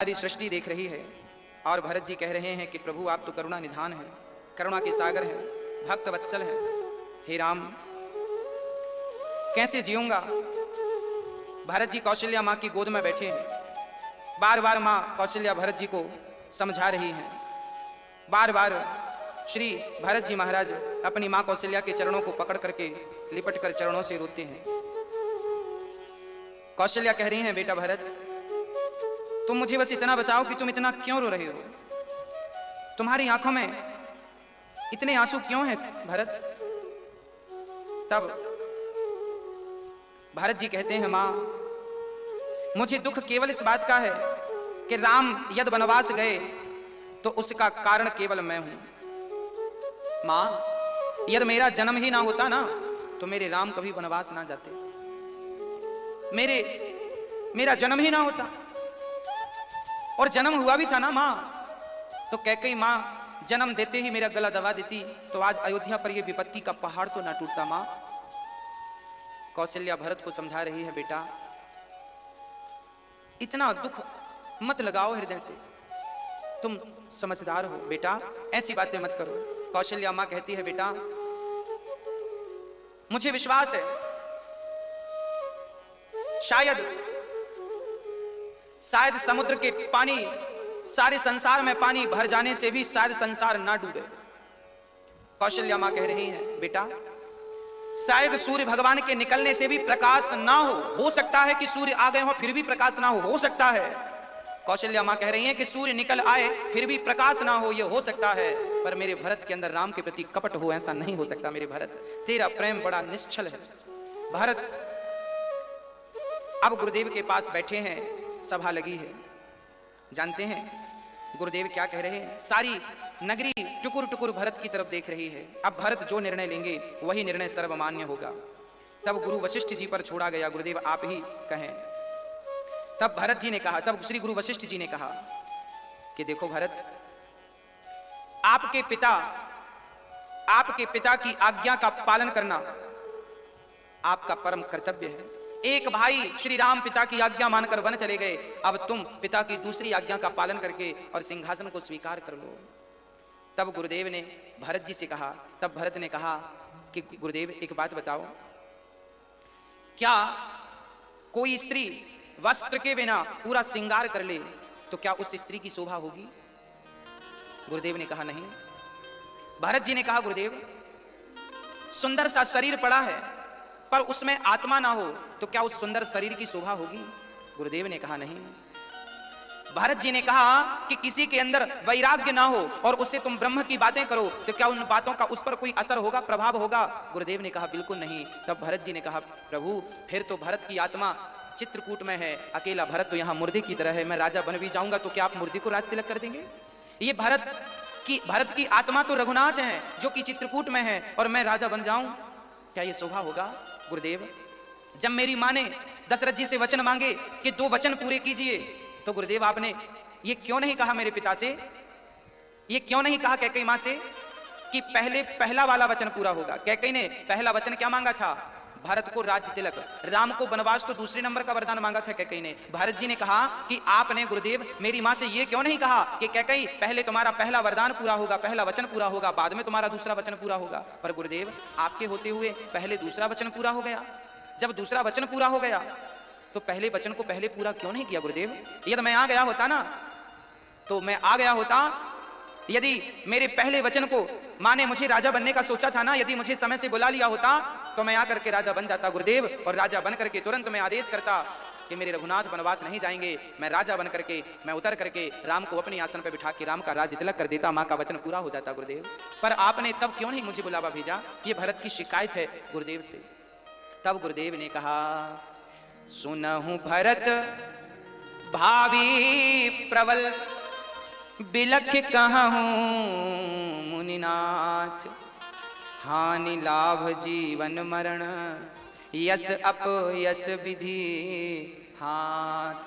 सारी सृष्टि देख रही है और भरत जी कह रहे हैं कि प्रभु आप तो करुणा निधान हैं, करुणा के सागर हैं, भक्त वत्सल हैं। हे राम, कैसे जीऊंगा। भरत जी कौशल्या माँ की गोद में बैठे हैं। बार बार माँ कौशल्या भरत जी को समझा रही हैं। बार बार श्री भरत जी महाराज अपनी माँ कौशल्या के चरणों को पकड़ करके लिपट कर चरणों से रोते हैं। कौशल्या कह रही हैं, बेटा भरत, तुम मुझे बस इतना बताओ कि तुम इतना क्यों रो रहे हो, तुम्हारी आंखों में इतने आंसू क्यों हैं भरत। तब भरत जी कहते हैं, मां, मुझे दुख केवल इस बात का है कि राम यदि वनवास गए तो उसका कारण केवल मैं हूं। मां, यदि मेरा जन्म ही ना होता ना तो मेरे राम कभी वनवास ना जाते। मेरा जन्म ही ना होता, और जन्म हुआ भी था ना मां, तो कैकेयी मां जन्म देते ही मेरा गला दबा देती तो आज अयोध्या पर यह विपत्ति का पहाड़ तो ना टूटता। मां कौशल्या भरत को समझा रही है, बेटा इतना दुख मत लगाओ हृदय से, तुम समझदार हो बेटा, ऐसी बातें मत करो। कौशल्या मां कहती है, बेटा मुझे विश्वास है शायद समुद्र के पानी, सारे संसार में पानी भर जाने से भी शायद संसार ना डूबे। कौशल्या मां कह रही हैं, बेटा शायद सूर्य भगवान के निकलने से भी प्रकाश ना हो सकता है कि सूर्य आ गए हो फिर भी प्रकाश ना हो सकता है। कौशल्या मां कह रही हैं कि सूर्य निकल आए फिर भी प्रकाश ना हो, यह हो सकता है, पर मेरे भरत के अंदर राम के प्रति कपट हो, ऐसा नहीं हो सकता। मेरे भरत, तेरा प्रेम बड़ा निश्चल है। भरत अब गुरुदेव के पास बैठे हैं, सभा लगी है। जानते हैं गुरुदेव क्या कह रहे हैं? सारी नगरी टुकुर टुकुर भरत की तरफ देख रही है। अब भरत जो निर्णय लेंगे वही निर्णय सर्वमान्य होगा। तब गुरु वशिष्ठ जी पर छोड़ा गया, गुरुदेव आप ही कहें। तब भरत जी ने कहा, तब श्री गुरु वशिष्ठ जी ने कहा कि देखो भरत, आपके पिता की आज्ञा का पालन करना आपका परम कर्तव्य है। एक भाई श्री राम पिता की आज्ञा मानकर वन चले गए, अब तुम पिता की दूसरी आज्ञा का पालन करके और सिंहासन को स्वीकार कर लो। तब गुरुदेव ने भरत जी से कहा, तब भरत ने कहा कि गुरुदेव एक बात बताओ, क्या कोई स्त्री वस्त्र के बिना पूरा श्रृंगार कर ले तो क्या उस स्त्री की शोभा होगी? गुरुदेव ने कहा नहीं। भरत जी ने कहा, गुरुदेव सुंदर सा शरीर पड़ा है पर उसमें आत्मा ना हो तो क्या उस सुंदर शरीर की शोभा होगी? गुरुदेव ने कहा नहीं। भरत जी ने कहा कि किसी के अंदर वैराग्य ना हो और उससे तुम ब्रह्म की बातें करो तो क्या उन बातों का उस पर कोई असर होगा, प्रभाव होगा? गुरुदेव ने कहा बिल्कुल नहीं। तब भरत जी ने कहा, प्रभु फिर तो भरत की आत्मा चित्रकूट में है, अकेला भरत तो यहाँ मुर्दे की तरह है। मैं राजा बन भी जाऊंगा तो क्या आप मुर्दे को राज तिलक कर देंगे? ये भरत की आत्मा तो रघुनाथ है जो कि चित्रकूट में है, और मैं राजा बन जाऊं, क्या ये शोभा होगा? गुरुदेव जब मेरी मां ने दशरथ जी से वचन मांगे कि 2 वचन पूरे कीजिए, तो गुरुदेव आपने ये क्यों नहीं कहा मेरे पिता से, ये क्यों नहीं कहा कैकेयी मां से कि पहला वाला वचन पूरा होगा? कैकेयी ने पहला वचन क्या मांगा था? भरत को राज्य तिलक, राम को वनवास तो दूसरे नंबर का वरदान मांगा था कैकेयी ने। भरत जी ने कहा कि आपने गुरुदेव मेरी मां से ये क्यों नहीं कहा कि कैकेयी पहले तुम्हारा पहला वरदान पूरा होगा, पहला वचन पूरा होगा, बाद में तुम्हारा दूसरा वचन पूरा होगा? पर गुरुदेव आपके होते हुए पहले दूसरा वचन पूरा हो गया। जब दूसरा वचन पूरा हो गया तो पहले वचन को पहले पूरा क्यों नहीं किया? गुरुदेव यदि मैं आ गया होता ना, तो मैं आ गया होता, यदि मेरे पहले वचन को मां ने मुझे राजा बनने का सोचा था ना, यदि मुझे समय से बुला लिया होता तो मैं आकर के राजा बन जाता गुरुदेव, और राजा बन करके तुरंत मैं आदेश करता कि मेरे रघुनाथ वनवास नहीं जाएंगे। मैं राजा बन करके, मैं उतर करके राम को अपने आसन पर बिठा के राम का राज्य तिलक कर देता, मां का वचन पूरा हो जाता गुरुदेव। पर आपने तब क्यों नहीं मुझे बुलावा भेजा? ये भरत की शिकायत है गुरुदेव से। तब गुरुदेव ने कहा, सुनहु भरत भावी प्रबल, बिलख कहूं मुनिनाथ, हानि लाभ जीवन मरण, यस अपयस विधि हाथ।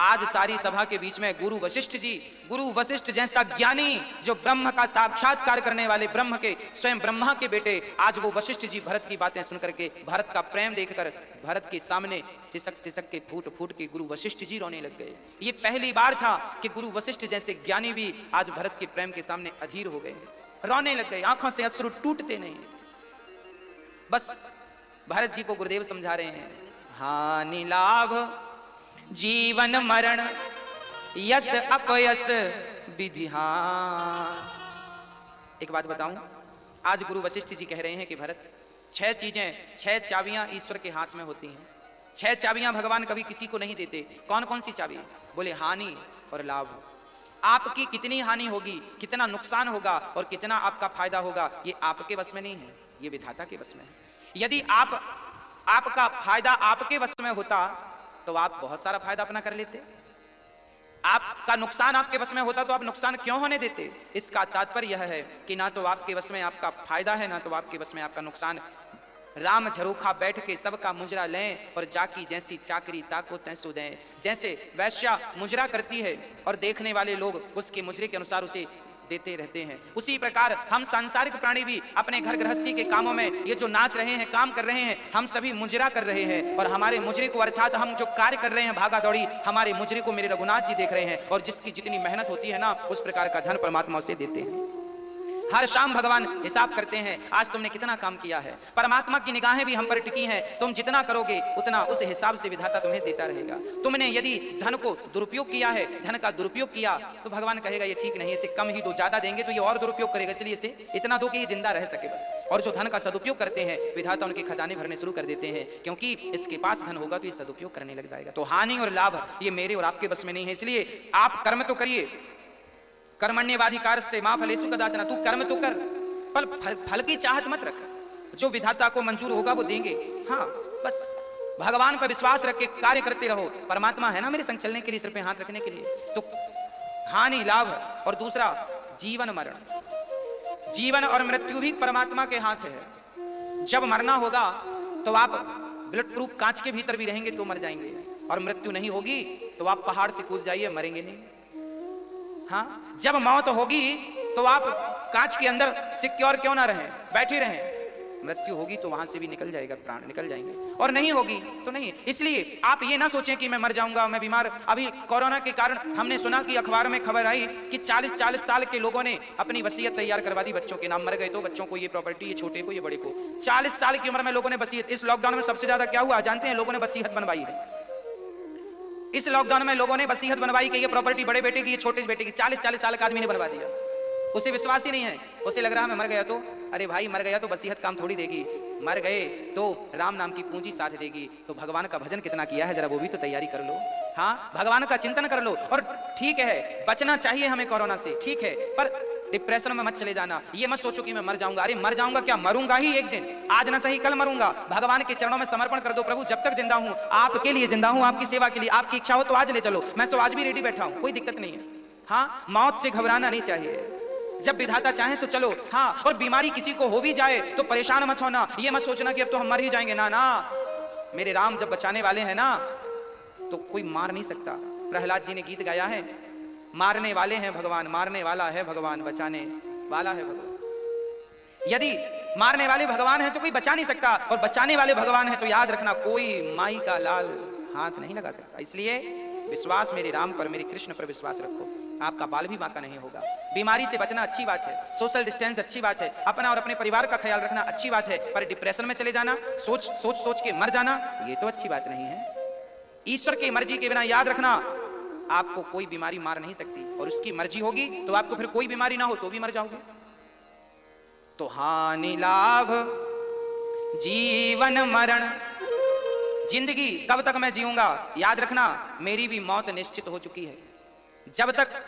आज सारी सभा के बीच में गुरु वशिष्ठ जैसा ज्ञानी, जो ब्रह्म का साक्षात्कार करने वाले, ब्रह्म के स्वयं ब्रह्मा के बेटे, आज वो वशिष्ठ जी भरत की बातें सुनकर के, भरत का प्रेम देखकर भरत के सामने सिसक के फूट के गुरु वशिष्ठ जी रोने लग गए। ये पहली बार था कि गुरु वशिष्ठ जैसे ज्ञानी भी आज भरत के प्रेम के सामने अधीर हो गए, रोने लग गए, आंखों से अश्रु टूटते नहीं। बस भरत जी को गुरुदेव समझा रहे हैं, हानि लाभ जीवन मरण यस अपयस विधि हाथ। एक बात बताऊं, आज गुरु वशिष्ठ जी कह रहे हैं कि भरत, 6 चीजें, 6 चाबियां ईश्वर के हाथ में होती हैं। 6 चाबियां भगवान कभी किसी को नहीं देते। कौन कौन सी चाबी? बोले हानि और लाभ। आपकी कितनी हानि होगी, कितना नुकसान होगा और कितना आपका फायदा होगा, ये आपके वश में नहीं है, ये विधाता के वश में है। यदि आपका फायदा आपके वश में होता तो आप बहुत सारा फायदा अपना कर लेते। आपका नुकसान आपके वश में होता तो आप नुकसान क्यों होने देते? इसका तात्पर्य यह है कि ना तो आपके वश में आपका फायदा है, ना तो आपके वश में आपका नुकसान। राम झरोखा बैठ के सबका मुजरा लें और जाकी जैसी चाकरी ताको तैसो दें। जैसे वैश्या मुजरा करती है और देखने वाले लोग उसके मुजरे के अनुसार उसे देते रहते हैं, उसी प्रकार हम सांसारिक प्राणी भी अपने घर गृहस्थी के कामों में ये जो नाच रहे हैं, काम कर रहे हैं, हम सभी मुजरा कर रहे हैं। और हमारे मुजरे को, अर्थात हम जो कार्य कर रहे हैं भागा दौड़ी, हमारे मुजरे को मेरे रघुनाथ जी देख रहे हैं। और जिसकी जितनी मेहनत होती है ना, उस प्रकार का धन परमात्मा उसे देते हैं। हर शाम भगवान हिसाब करते हैं, आज तुमने कितना काम किया है। परमात्मा की निगाहें भी हम पर टिकी हैं, तुम जितना करोगे उतना उस हिसाब से विधाता तुम्हें देता रहेगा। तुमने यदि धन को दुरुपयोग किया है, धन का दुरुपयोग किया, तो भगवान कहेगा ये ठीक नहीं, इसे कम ही दो, ज्यादा देंगे तो ये और दुरुपयोग करेगा, इसलिए इसे इतना दो कि ये जिंदा रह सके बस। और जो धन का सदुपयोग करते हैं, विधाता उनके खजाने भरने शुरू कर देते हैं, क्योंकि इसके पास धन होगा तो ये सदुपयोग करने लग जाएगा। तो हानि और लाभ ये मेरे और आपके बस में नहीं है, इसलिए आप कर्म तो करिए, कर्मण्येवाधिकारस्ते मा फलेषु कदाचन, तू कर्म तो कर, पर फल की चाहत मत रख। जो विधाता को मंजूर होगा वो देंगे। हाँ, बस भगवान पर विश्वास रख के कार्य करते रहो। परमात्मा है ना मेरे संग चलने के लिए, सिर पे हाथ रखने के लिए। तो हानि लाभ और दूसरा जीवन मरण, जीवन और मृत्यु भी परमात्मा के हाथ है। जब मरना होगा तो आप बुलेट प्रूफ कांच के भीतर भी रहेंगे तो मर जाएंगे, और मृत्यु नहीं होगी तो आप पहाड़ से कूद जाइए, मरेंगे नहीं। हाँ, जब मौत होगी तो आप कांच के अंदर सिक्योर क्यों ना रहें, बैठे रहें। मृत्यु होगी तो वहां से भी निकल जाएगा, प्राण निकल जाएंगे, और नहीं होगी तो नहीं। इसलिए आप ये ना सोचें कि मैं मर जाऊंगा, मैं बीमार। अभी कोरोना के कारण हमने सुना कि अखबार में खबर आई कि 40-40 साल के लोगों ने अपनी वसीयत तैयार करवा दी, बच्चों के नाम मर गए तो बच्चों को ये प्रॉपर्टी, ये छोटे को, ये बड़े को। 40 साल की उम्र में लोगों ने वसीयत। इस लॉकडाउन में सबसे ज्यादा क्या हुआ जानते हैं? लोगों ने वसीयत बनवाई है। इस लॉकडाउन में लोगों ने वसीयत बनवाई कि ये प्रॉपर्टी बड़े बेटे की, ये छोटे बेटे की। 40-40 साल का आदमी ने बनवा दिया, उसे विश्वास ही नहीं है। उसे लग रहा है मैं मर गया तो, अरे भाई मर गया तो वसीयत काम थोड़ी देगी, मर गए तो राम नाम की पूंजी साथ देगी। तो भगवान का भजन कितना किया है जरा वो भी तो तैयारी कर लो। हाँ, भगवान का चिंतन कर लो। और ठीक है, बचना चाहिए हमें कोरोना से, ठीक है, पर डिप्रेशन में मत चले जाना। ये मत सोचो कि मैं मर जाऊंगा। अरे मर जाऊंगा क्या, मरूंगा ही एक दिन, आज ना सही कल मरूंगा। भगवान के चरणों में समर्पण कर दो, प्रभु जब तक जिंदा हूं आपके लिए जिंदा हूं, आपकी सेवा के लिए। आपकी इच्छा हो तो आज ले चलो, मैं तो आज भी रेडी बैठा हूं, कोई दिक्कत नहीं है। हाँ, मौत से घबराना नहीं चाहिए, जब विधाता चाहे तो चलो। हाँ, और बीमारी किसी को हो भी जाए तो परेशान मत होना, ये मत सोचना कि अब तो हम मर ही जाएंगे। ना ना, मेरे राम जब बचाने वाले हैं ना तो कोई मार नहीं सकता। प्रहलाद जी ने गीत गाया है, मारने वाले हैं भगवान, मारने वाला है भगवान, बचाने वाला है भगवान। यदि मारने वाले भगवान हैं तो कोई बचा नहीं सकता, और बचाने वाले भगवान हैं तो याद रखना कोई माई का लाल हाथ नहीं लगा सकता। इसलिए विश्वास मेरे राम पर, मेरे कृष्ण पर विश्वास रखो, आपका बाल भी बांका नहीं होगा। बीमारी से बचना अच्छी बात है, सोशल डिस्टेंस अच्छी बात है, अपना और अपने परिवार का ख्याल रखना अच्छी बात है, पर डिप्रेशन में चले जाना, सोच के मर जाना, ये तो अच्छी बात नहीं है। ईश्वर की मर्जी के बिना याद रखना आपको कोई बीमारी मार नहीं सकती, और उसकी मर्जी होगी तो आपको फिर कोई बीमारी ना हो तो भी मर जाओगे। तो हानि लाभ जीवन मरण, जिंदगी कब तक मैं जीऊंगा, याद रखना मेरी भी मौत निश्चित हो चुकी है। जब तक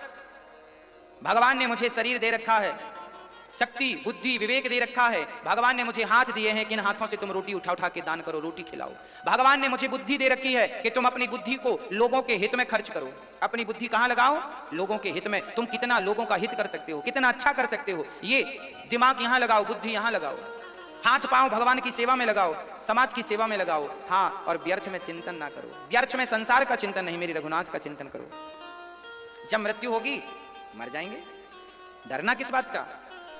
भगवान ने मुझे शरीर दे रखा है, शक्ति बुद्धि विवेक दे रखा है, भगवान ने मुझे हाथ दिए हैं कि इन हाथों से तुम रोटी उठा उठा के दान करो, रोटी खिलाओ। भगवान ने मुझे बुद्धि दे रखी है कि तुम अपनी बुद्धि को लोगों के हित में खर्च करो। अपनी बुद्धि कहां लगाओ? लोगों के हित में। तुम कितना लोगों का हित कर सकते हो, कितना अच्छा कर सकते हो, ये दिमाग यहां लगाओ, बुद्धि यहां लगाओ। हाथ पांव भगवान की सेवा में लगाओ, समाज की सेवा में लगाओ। हाँ, और व्यर्थ में चिंतन ना करो, व्यर्थ में संसार का चिंतन नहीं, मेरी रघुनाथ का चिंतन करो। जब मृत्यु होगी मर जाएंगे, डरना किस बात का?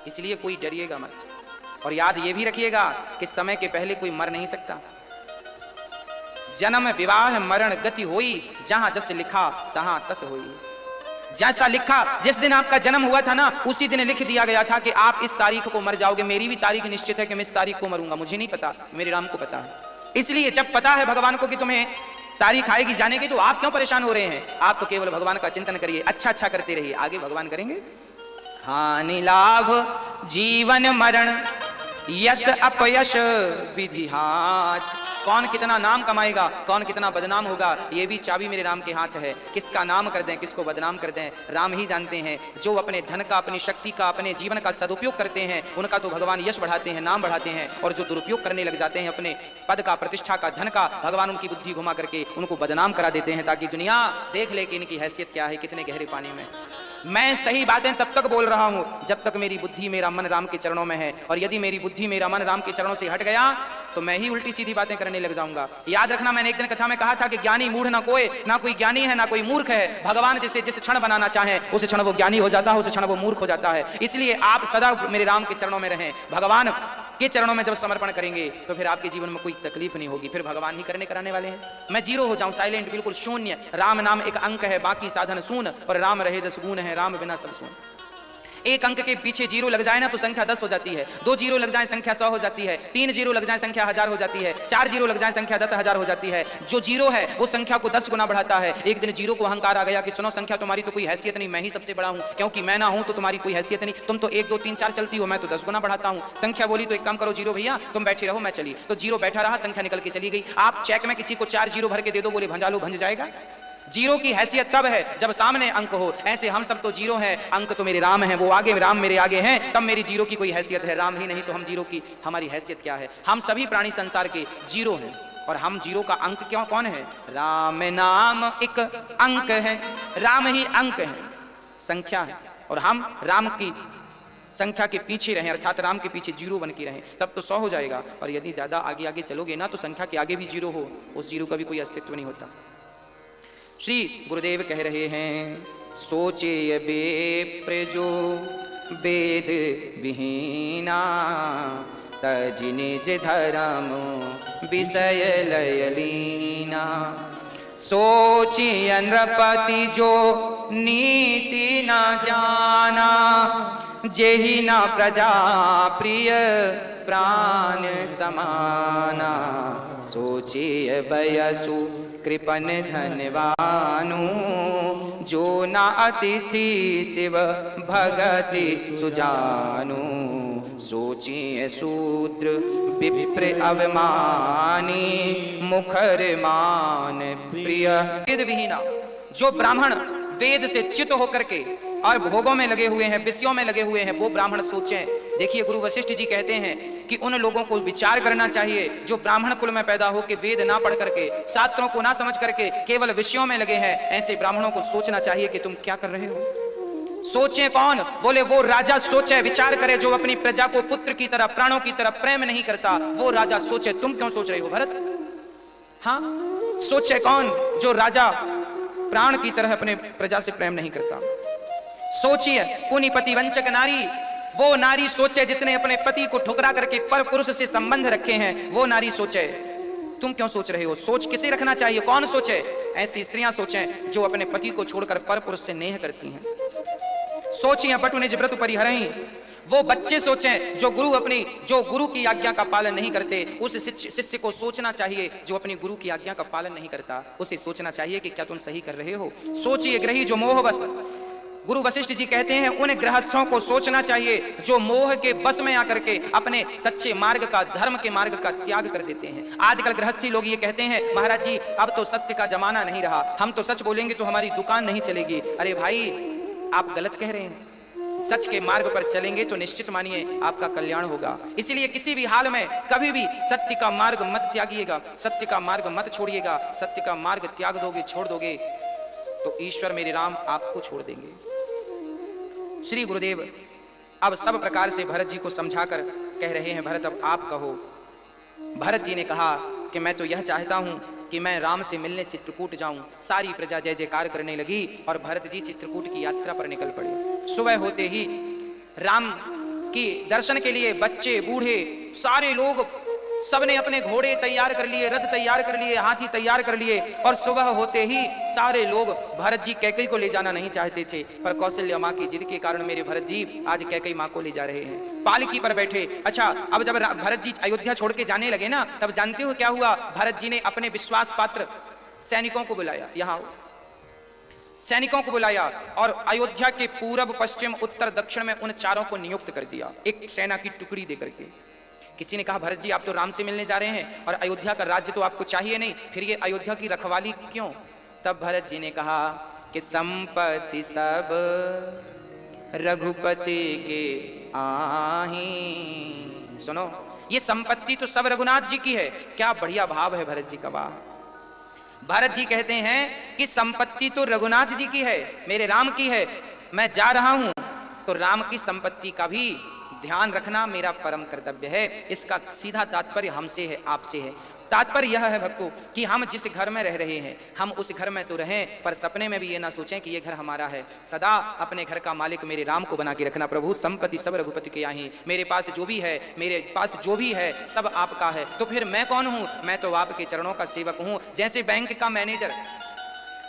इसलिए कोई डरिएगा मत। और याद ये भी रखिएगा कि समय के पहले कोई मर नहीं सकता। जन्म विवाह मरण गति होई, जहां जस लिखा तहां तस होई। जैसा लिखा, जिस दिन आपका जन्म हुआ था ना, उसी दिन लिख दिया गया था कि आप इस तारीख को मर जाओगे। मेरी भी तारीख निश्चित है कि मैं इस तारीख को मरूंगा, मुझे नहीं पता, मेरे राम को पता है। इसलिए जब पता है भगवान को कि तुम्हें तारीख आएगी जाने की, तो आप क्यों परेशान हो रहे हैं? आप तो केवल भगवान का चिंतन करिए, अच्छा अच्छा करते रहिए, आगे भगवान करेंगे। हानि लाभ जीवन मरण, यश अपयश विधि हाथ। कौन कितना नाम कमाएगा, कौन कितना बदनाम होगा, ये भी चाबी मेरे राम के हाथ है। किसका नाम कर दें, किसको बदनाम कर दें, राम ही जानते हैं। जो अपने धन का, अपनी शक्ति का, अपने जीवन का सदुपयोग करते हैं, उनका तो भगवान यश बढ़ाते हैं, नाम बढ़ाते हैं। और जो दुरुपयोग करने लग जाते हैं अपने पद का, प्रतिष्ठा का, धन का, भगवान उनकी बुद्धि घुमा करके उनको बदनाम करा देते हैं, ताकि दुनिया देख ले कि इनकी हैसियत क्या है, कितने गहरे पानी में। मैं सही बातें तब तक बोल रहा हूं जब तक मेरी बुद्धि, मेरा मन राम के चरणों में है। और यदि मेरी बुद्धि, मेरा मन राम के चरणों से हट गया तो मैं ही उल्टी सीधी बातें करने लग जाऊंगा। याद रखना, मैंने एक दिन कथा में कहा था कि ज्ञानी मूढ़ ना कोई, ना कोई ज्ञानी है ना कोई मूर्ख है। भगवान जिसे जिस क्षण बनाना चाहे उस क्षण वो ज्ञानी हो जाता है, उस क्षण वो मूर्ख हो जाता है। इसलिए आप सदा मेरे राम के चरणों में रहें। भगवान के चरणों में जब समर्पण करेंगे तो फिर आपके जीवन में कोई तकलीफ नहीं होगी, फिर भगवान ही करने कराने वाले हैं। मैं जीरो हो जाऊं, साइलेंट, बिल्कुल शून्य। राम नाम एक अंक है, बाकी साधन शून्य, और राम रहे 10 गुण है, राम बिना सब शून्य। एक अंक के पीछे जीरो लग जाए ना तो संख्या 10 हो जाती है, 2 जीरो लग जाए संख्या 100 हो जाती है, 3 जीरो लग जाए संख्या 1000 हो जाती है, 4 जीरो लग जाए संख्या 10,000 हो जाती है। जो जीरो है वो संख्या को 10 गुना बढ़ाता है। एक दिन जीरो को अहंकार आ गया कि सुनो, संख्या तुम्हारी तो कोई हैसियत नहीं, मैं ही सबसे बड़ा हूं, क्योंकि मैं ना हूं तो तुम्हारी कोई हैसियत नहीं। तुम तो 1 2 3 4 चलती हो, मैं तो 10 गुना बढ़ाता हूं। संख्या बोली तो एक काम करो जीरो भैया, तुम बैठे रहो, मैं चली। तो जीरो बैठा रहा, संख्या निकल के चली गई। आप चेक में किसी को 4 जीरो भर के दे दो, बोले भंजा लो, भंज जाएगा। जीरो की हैसियत तब है जब सामने अंक हो। ऐसे हम सब तो जीरो हैं, अंक तो मेरे राम हैं, वो आगे, राम मेरे आगे हैं, तब मेरी जीरो की कोई हैसियत है। राम ही नहीं तो हम जीरो की, हमारी हैसियत क्या है? हम सभी प्राणी संसार के जीरो हैं, और हम जीरो का अंक क्यों, कौन है? राम नाम एक अंक है, राम ही अंक है, संख्या है। और हम राम की संख्या के पीछे रहें, अर्थात राम के पीछे जीरो बन के रहें, तब तो 100 हो जाएगा। और यदि ज्यादा आगे आगे चलोगे ना तो संख्या के आगे भी जीरो हो, उस जीरो का भी कोई अस्तित्व नहीं होता। श्री गुरुदेव कह रहे हैं, सोचे बेप्रजो वेद विहीना, तज निज धर्म विषय लयलीना। सोचिए नृपति जो नीति न जाना, जेहि न प्रजा प्रिय प्राण समाना। सोचिए बयसु कृपन धनवानु, जो न अतिथि शिव भगति सुजानु। सोचिए शूद्र विप्र अवमानी, मुखर मान प्रिय वेद विहीना। जो ब्राह्मण वेद से च्युत होकर के और भोगों में लगे हुए हैं, विषयों में लगे हुए हैं, वो ब्राह्मण सोचें। देखिए, गुरु वशिष्ठ जी कहते हैं कि उन लोगों को विचार करना चाहिए जो ब्राह्मण कुल में पैदा हो के वेद ना पढ़ करके, शास्त्रों को ना समझ करके केवल विषयों में लगे हैं। ऐसे ब्राह्मणों को सोचना चाहिए कि तुम क्या कर रहे हो। सोचें कौन? बोले वो राजा सोचे, विचार करे जो अपनी प्रजा को पुत्र की तरह, प्राणों की तरह प्रेम नहीं करता, वो राजा सोचे। तुम क्यों सोच रहे हो भरत? हाँ, सोचे कौन? जो राजा प्राण की तरह अपने प्रजा से प्रेम नहीं करता। सोचिए पुनिपति वंचक नारी, वो नारी सोचे जिसने अपने पति को ठुकरा करके पर पुरुष से संबंध रखे हैं, वो नारी सोचे। तुम क्यों सोच रहे हो? सोच किसे रखना चाहिए? कौन सोचे? ऐसी स्त्रियां सोचें जो अपने पति को छोड़कर पर पुरुष से नेह करती हैं। सोचिए पटु निज व्रत परिहरहि, वो बच्चे सोचें जो गुरु की आज्ञा का पालन नहीं करते। उस शिष्य को सोचना चाहिए जो अपनी गुरु की आज्ञा का पालन नहीं करता, उसे सोचना चाहिए कि क्या तुम सही कर रहे हो। सोचिए ग्रही जो मोह बस, गुरु वशिष्ठ जी कहते हैं उन गृहस्थों को सोचना चाहिए जो मोह के बस में आकर के अपने सच्चे मार्ग का, धर्म के मार्ग का त्याग कर देते हैं। आजकल गृहस्थी लोग ये कहते हैं, महाराज जी अब तो सत्य का जमाना नहीं रहा, हम तो सच बोलेंगे तो हमारी दुकान नहीं चलेगी। अरे भाई, आप गलत कह रहे हैं। सच के मार्ग पर चलेंगे तो निश्चित मानिए आपका कल्याण होगा। इसलिए किसी भी हाल में कभी भी सत्य का मार्ग मत त्यागिएगा, सत्य का मार्ग मत छोड़िएगा। सत्य का मार्ग त्याग दोगे, छोड़ दोगे तो ईश्वर मेरे राम आपको छोड़ देंगे। श्री गुरुदेव अब सब प्रकार से भरत जी को समझाकर कह रहे हैं भरत अब आप कहो। भरत जी ने कहा कि मैं तो यह चाहता हूं कि मैं राम से मिलने चित्रकूट जाऊं। सारी प्रजा जय जयकार करने लगी और भरत जी चित्रकूट की यात्रा पर निकल पड़े। सुबह होते ही राम की दर्शन के लिए बच्चे बूढ़े सारे लोग सबने अपने घोड़े तैयार कर लिए, रथ तैयार कर लिए, हाथी तैयार कर लिए और सुबह होते ही सारे लोग भरत जी कैकेयी को ले जाना नहीं चाहते थे, पर कौशल्या माँ की जिद के कारण मेरे भरत जी आज कैकेयी माँ को ले जा रहे हैं, पालकी पर बैठे। अच्छा, अब जब भरत जी अयोध्या छोड़ के जाने लगे ना, तब जानते हो क्या हुआ? भरत जी ने अपने विश्वास पात्र सैनिकों को बुलाया, यहाँ सैनिकों को बुलाया और अयोध्या के पूरब पश्चिम उत्तर दक्षिण में उन चारों को नियुक्त कर दिया, एक सेना की टुकड़ी देकर के। किसी ने कहा भरत जी आप तो राम से मिलने जा रहे हैं और अयोध्या का राज्य तो आपको चाहिए नहीं, फिर ये अयोध्या की रखवाली क्यों? तब भरत जी ने कहा कि संपत्ति सब रघुपति के आही। सुनो, ये संपत्ति तो सब रघुनाथ जी की है। क्या बढ़िया भाव है भरत जी का, वाह। भरत जी कहते हैं कि संपत्ति तो रघुनाथ जी की है, मेरे राम की है। मैं जा रहा हूं तो राम की संपत्ति का भी ध्यान रखना मेरा परम कर्तव्य है। इसका सीधा तात्पर्य हमसे है, आपसे है। तात्पर्य यह है भक्तों कि हम जिस घर में रह रहे हैं हम उस घर में तो रहें, पर सपने में भी ये ना सोचें कि ये घर हमारा है। सदा अपने घर का मालिक मेरे राम को बना के रखना। प्रभु संपत्ति सब रघुपति के आही, मेरे पास जो भी है, मेरे पास जो भी है सब आपका है। तो फिर मैं कौन हूँ? मैं तो आपके चरणों का सेवक हूँ। जैसे बैंक का मैनेजर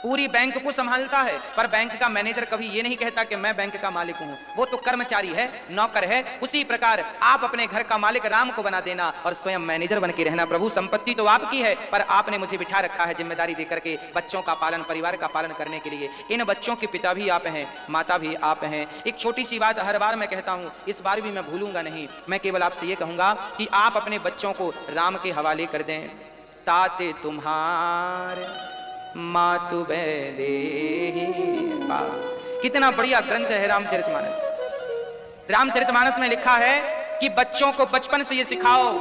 पूरी बैंक को संभालता है, पर बैंक का मैनेजर कभी ये नहीं कहता कि मैं बैंक का मालिक हूं, वो तो कर्मचारी है, नौकर है। उसी प्रकार आप अपने घर का मालिक राम को बना देना और स्वयं मैनेजर बन के रहना। प्रभु संपत्ति तो आपकी है, पर आपने मुझे बिठा रखा है जिम्मेदारी देकर के बच्चों का पालन, परिवार का पालन करने के लिए। इन बच्चों के पिता भी आप हैं, माता भी आप हैं। एक छोटी सी बात हर बार मैं कहता हूं, इस बार भी मैं भूलूंगा नहीं। मैं केवल आपसे ये कहूंगा कि आप अपने बच्चों को राम के हवाले कर दें। ताते तुम्हारे मातु बेदेही। कितना बढ़िया ग्रंथ है रामचरितमानस। रामचरितमानस में लिखा है कि बच्चों को बचपन से ये सिखाओ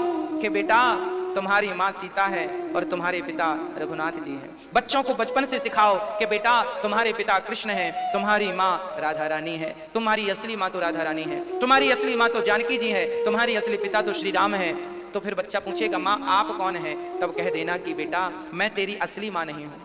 कि बेटा तुम्हारी माँ सीता है और तुम्हारे पिता रघुनाथ जी हैं। बच्चों को बचपन से सिखाओ कि बेटा तुम्हारे पिता कृष्ण हैं, तुम्हारी माँ राधा रानी है, तुम्हारी असली माँ तो राधा रानी है, तुम्हारी असली माँ तो जानकी जी है, तुम्हारी असली पिता तो श्री राम है। तो फिर बच्चा पूछेगा माँ आप कौन है? तब कह देना कि बेटा मैं तेरी असली माँ नहीं हूँ।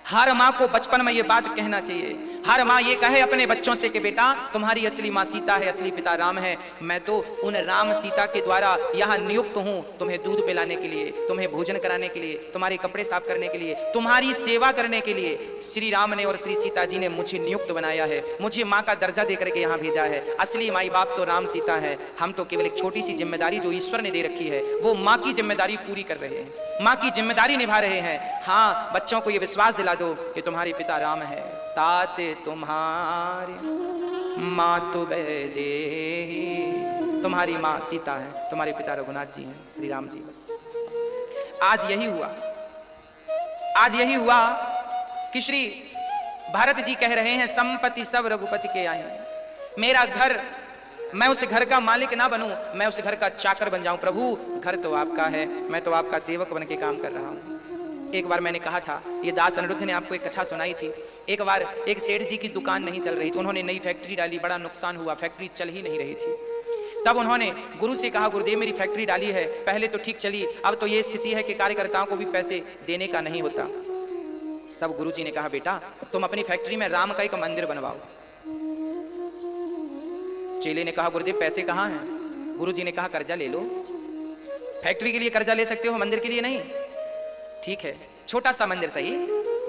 हर माँ को बचपन में ये बात कहना चाहिए। हर माँ ये कहे अपने बच्चों से कि बेटा तुम्हारी असली माँ सीता है, असली पिता राम है। मैं तो उन राम सीता के द्वारा यहाँ नियुक्त हूँ, तुम्हें दूध पिलाने के लिए, तुम्हें भोजन कराने के लिए, तुम्हारे कपड़े साफ करने के लिए, तुम्हारी सेवा करने के लिए श्री राम ने और श्री सीता जी ने मुझे नियुक्त बनाया है, मुझे माँ का दर्जा देकर के यहाँ भेजा है। असली माई बाप तो राम सीता है। हम तो केवल एक छोटी सी जिम्मेदारी जो ईश्वर ने दे रखी है वो माँ की जिम्मेदारी पूरी कर रहे हैं, माँ की जिम्मेदारी निभा रहे हैं। हाँ, बच्चों को ये विश्वास दिला दो कि तुम्हारे पिता राम है। ताते तुम्हारे मातु बेदेही, तुम्हारी माँ सीता है, तुम्हारे पिता रघुनाथ जी हैं, श्री राम जी। बस आज यही हुआ, आज यही हुआ कि श्री भरत जी कह रहे हैं संपत्ति सब रघुपति के आए। मेरा घर, मैं उस घर का मालिक ना बनूं, मैं उस घर का चाकर बन जाऊं। प्रभु घर तो आपका है, मैं तो आपका सेवक बन के काम कर रहा हूं। एक बार मैंने कहा था, ये दास अनिरुद्ध ने आपको एक कथा सुनाई थी। एक बार एक सेठ जी की दुकान नहीं चल रही थी, उन्होंने नई फैक्ट्री डाली, बड़ा नुकसान हुआ, फैक्ट्री चल ही नहीं रही थी। तब उन्होंने गुरु से कहा गुरुदेव मेरी फैक्ट्री डाली है, पहले तो ठीक चली, अब तो ये स्थिति है कि कार्यकर्ताओं को भी पैसे देने का नहीं होता। तब गुरु जी ने कहा बेटा तुम अपनी फैक्ट्री में राम का एक मंदिर बनवाओ। चेले ने कहा गुरुदेव पैसे कहाँ हैं? गुरु जी ने कहा कर्जा ले लो। फैक्ट्री के लिए कर्जा ले सकते हो, मंदिर के लिए नहीं। ठीक है, छोटा सा मंदिर सही,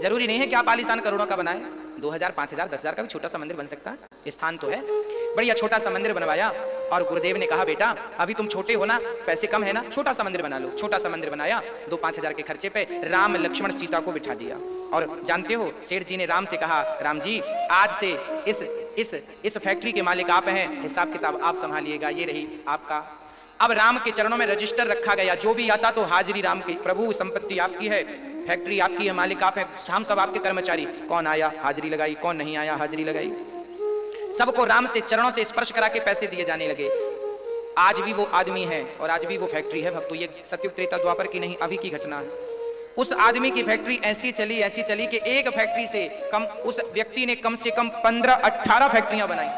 जरूरी नहीं है कि आप आलीशान करोड़ों का बनाए। 2000, 5000, 10,000 का भी छोटा सा मंदिर बन सकता है, स्थान तो है। बढ़िया छोटा सा मंदिर बनवाया और गुरुदेव ने कहा बेटा अभी तुम छोटे हो ना, पैसे कम है ना, छोटा सा मंदिर बना लो। छोटा सा मंदिर बनाया, 2-5 हजार के खर्चे पे राम लक्ष्मण सीता को बिठा दिया। और जानते हो सेठ जी ने राम से कहा राम जी आज से इस फैक्ट्री के मालिक आप हैं, हिसाब किताब आप संभालिएगा, ये रही आपका। अब राम के चरणों में रजिस्टर रखा गया, जो भी आता तो हाजिरी राम की। प्रभु संपत्ति आपकी है, फैक्ट्री आपकी है, मालिक आप हैं, हम सब आपके कर्मचारी। कौन आया हाजिरी लगाई, कौन नहीं आया हाजिरी लगाई। सबको राम से चरणों से स्पर्श करा के पैसे दिए जाने लगे। आज भी वो आदमी है और आज भी वो फैक्ट्री है भक्तों। ये सतयुग त्रेता द्वापर की नहीं, अभी की घटना है। उस आदमी की फैक्ट्री ऐसी चली कि एक फैक्ट्री से कम, उस व्यक्ति ने कम से कम 15-18 फैक्ट्रियां बनाई।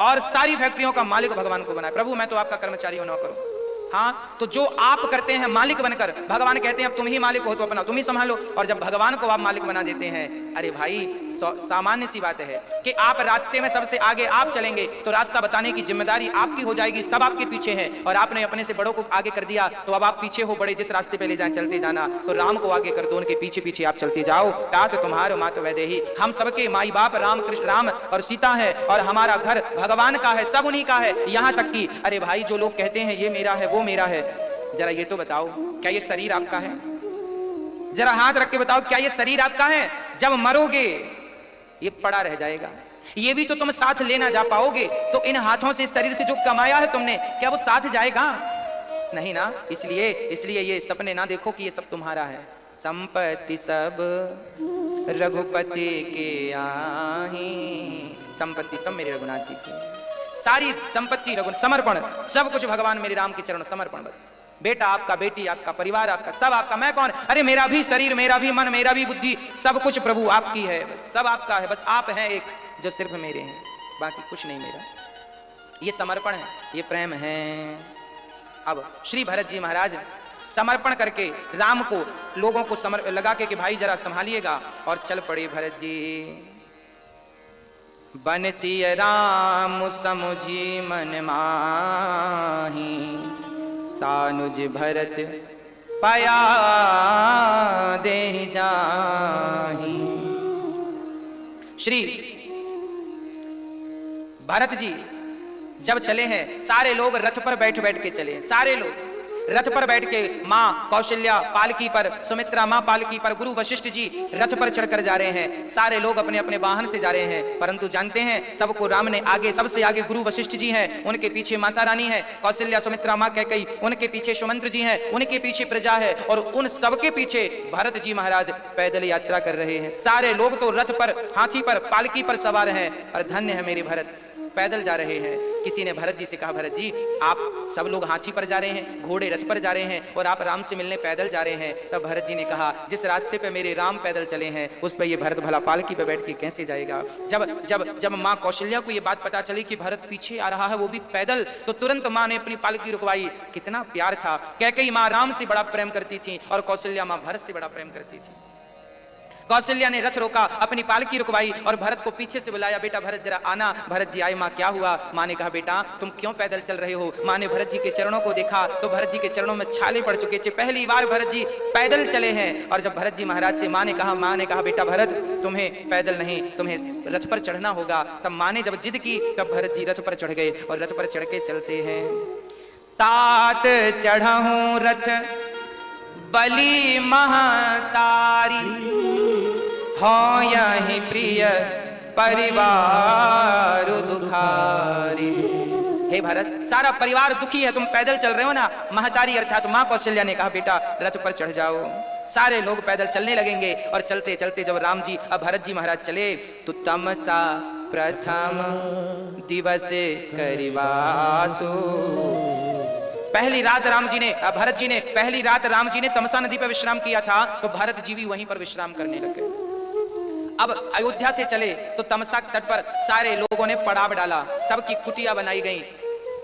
और सारी फैक्ट्रियों का मालिक भगवान को बनाए। प्रभु मैं तो आपका कर्मचारी हूं, नौकर हूं। हाँ, तो जो आप करते हैं मालिक बनकर, भगवान कहते हैं अब तुम ही मालिक हो तो अपना तुम ही संभालो। और जब भगवान को आप मालिक बना देते हैं, अरे भाई सामान्य सी बात है कि आप रास्ते में सबसे आगे आप चलेंगे तो रास्ता बताने की जिम्मेदारी आपकी हो जाएगी, सब आपके पीछे है। और आपने अपने से बड़ों को आगे कर दिया तो अब आप पीछे हो, बड़े जिस रास्ते पे ले जाए चलते जाना। तो राम को आगे कर दो, उनके पीछे पीछे आप चलते जाओ। तात तुम्हारो मात वैदेही, हम सबके माई बाप राम कृष्ण राम और सीता है, और हमारा घर भगवान का है, सब उन्हीं का है। यहाँ तक कि अरे भाई जो लोग कहते हैं ये मेरा है वो मेरा है, जरा ये तो बताओ क्या ये शरीर आपका है? जरा हाथ रख के बताओ क्या ये शरीर आपका है? जब मरोगे ये पड़ा रह जाएगा, ये भी तो तुम साथ लेना जा पाओगे। तो इन हाथों से शरीर से जो कमाया है तुमने, क्या वो साथ जाएगा? नहीं ना। इसलिए ये सपने ना देखो कि ये सब तुम्हारा है। संपत्ति सब रघुपति के आही, संपत्ति सब मेरे रघुनाथ जी की, सारी संपत्ति रघु समर्पण, सब कुछ भगवान मेरे राम के चरण समर्पण। बस बेटा आपका, बेटी आपका, परिवार आपका, सब आपका। मैं कौन? अरे मेरा भी शरीर, मेरा भी मन, मेरा भी बुद्धि, सब कुछ प्रभु आपकी है, बस सब आपका है। बस आप हैं एक जो सिर्फ मेरे हैं, बाकी कुछ नहीं मेरा। ये समर्पण है, ये प्रेम है। अब श्री भरत जी महाराज समर्पण करके राम को, लोगों को लगा के कि भाई जरा संभालिएगा, और चल पड़े भरत जी। बनसिय राम समुझी मन माही, सानुज भरत पया दे जाही। श्री भरत जी जब चले हैं, सारे लोग रथ पर बैठ बैठ के चले, सारे लोग रथ पर बैठ के, माँ कौशल्या पालकी पर, सुमित्रा माँ पालकी पर, गुरु वशिष्ठ जी रथ पर चढ़कर जा रहे हैं। सारे लोग अपने अपने वाहन से जा रहे हैं, परंतु जानते हैं सबको राम ने आगे, सबसे आगे गुरु वशिष्ठ जी हैं, उनके पीछे माता रानी है कौशल्या, सुमित्रा माँ कैकेयी, उनके पीछे सुमंत्र जी हैं, उनके पीछे प्रजा है, और उन सबके पीछे भरत जी महाराज पैदल यात्रा कर रहे हैं। सारे लोग तो रथ पर, हाथी पर, पालकी पर सवार हैं, और धन्य है मेरे भरत पैदल जा रहे हैं। किसी ने भरत जी से कहा, भरत जी आप सब लोग हाथी पर जा रहे हैं, घोड़े रथ पर जा रहे हैं, और आप राम से मिलने पैदल जा रहे हैं। तब भरत जी ने कहा, जिस रास्ते पे मेरे राम पैदल चले हैं उस पर ये भरत भला पालकी पे बैठ के कैसे जाएगा? जब माँ कौशल्या को ये बात पता चली कि भरत पीछे आ रहा है वो भी पैदल, तो तुरंत माँ ने अपनी पालकी रुकवाई। कितना प्यार था। कैकेयी माँ राम से बड़ा प्रेम करती थी, और कौशल्या माँ भरत से बड़ा प्रेम करती थी। कौशल्या ने रथ रोका, अपनी पालकी रुकवाई, और भरत को पीछे से बुलाया, बेटा भरत जरा आना। भरत जी आए। माँ क्या हुआ? माँ ने कहा, बेटा तुम क्यों पैदल चल रहे हो? माँ ने भरत जी के चरणों को देखा तो भरत जी के चरणों में छाले पड़ चुके थे, पहली बार भरत जी पैदल चले हैं। और जब भरत जी महाराज से माँ ने कहा बेटा भरत तुम्हें पैदल नहीं, तुम्हें रथ पर चढ़ना होगा। तब माँ ने जब जिद की तब भरत जी रथ पर चढ़ गए, और रथ पर चढ़ के चलते हैं। तात चढ़हूं रथ बलि महतारी, हो यही प्रिय परिवार दुखारी। हे भरत सारा परिवार दुखी है, तुम पैदल चल रहे हो ना। महतारी अर्थात माँ कौशल्या ने कहा, बेटा रथ पर चढ़ जाओ। सारे लोग पैदल चलने लगेंगे, और चलते चलते जब राम जी, अब भरत जी महाराज चले तो तमसा प्रथम दिवस करिवासु। पहली रात राम जी ने, भरत जी ने पहली रात राम जी ने तमसा नदी पर विश्राम किया था, तो भरत जी भी वहीं पर विश्राम करने लगे। अब अयोध्या से चले तो तमसा तट पर सारे लोगों ने पड़ाव डाला, सबकी कुटिया बनाई गई,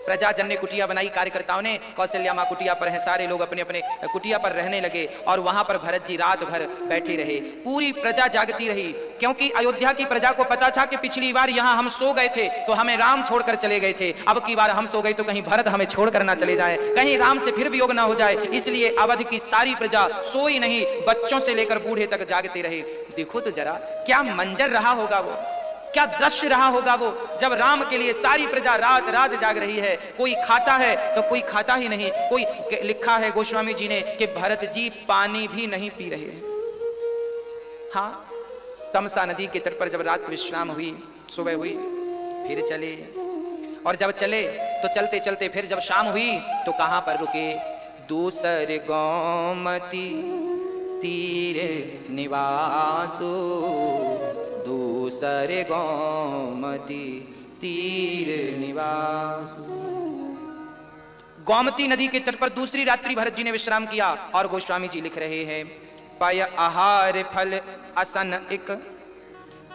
प्रजाजन ने कुटिया बनाई, कार्यकर्ताओं ने। कौशल्या माँ कुटिया पर हैं, सारे लोग अपने अपने कुटिया पर रहने लगे, और वहां पर भरत जी रात भर बैठे रहे। पूरी प्रजा जागती रही, क्योंकि अयोध्या की प्रजा को पता था कि पिछली बार यहाँ हम सो गए थे तो हमें राम छोड़कर चले गए थे, अब की बार हम सो गए तो कहीं भरत हमें छोड़कर ना चले जाए, कहीं राम से फिर वियोग ना हो जाए। इसलिए अवध की सारी प्रजा सोई नहीं, बच्चों से लेकर बूढ़े तक जागते रहे। देखो तो जरा क्या मंजर रहा होगा वो, क्या दृश्य रहा होगा वो, जब राम के लिए सारी प्रजा रात रात जाग रही है। कोई खाता है तो कोई खाता ही नहीं। कोई लिखा है गोस्वामी जी ने कि भरत जी पानी भी नहीं पी रहे हैं। हाँ, तमसा नदी के तट पर जब रात विश्राम हुई, सुबह हुई, फिर चले, और जब चले तो चलते चलते फिर जब शाम हुई तो कहां पर रुके? दूसर गोमती तीर निवासु, दूसरे गोमती तीर निवास। गोमती नदी के तट पर दूसरी रात्रि भरत जी ने विश्राम किया, और गोस्वामी जी लिख रहे हैं, पय आहार फल असन एक,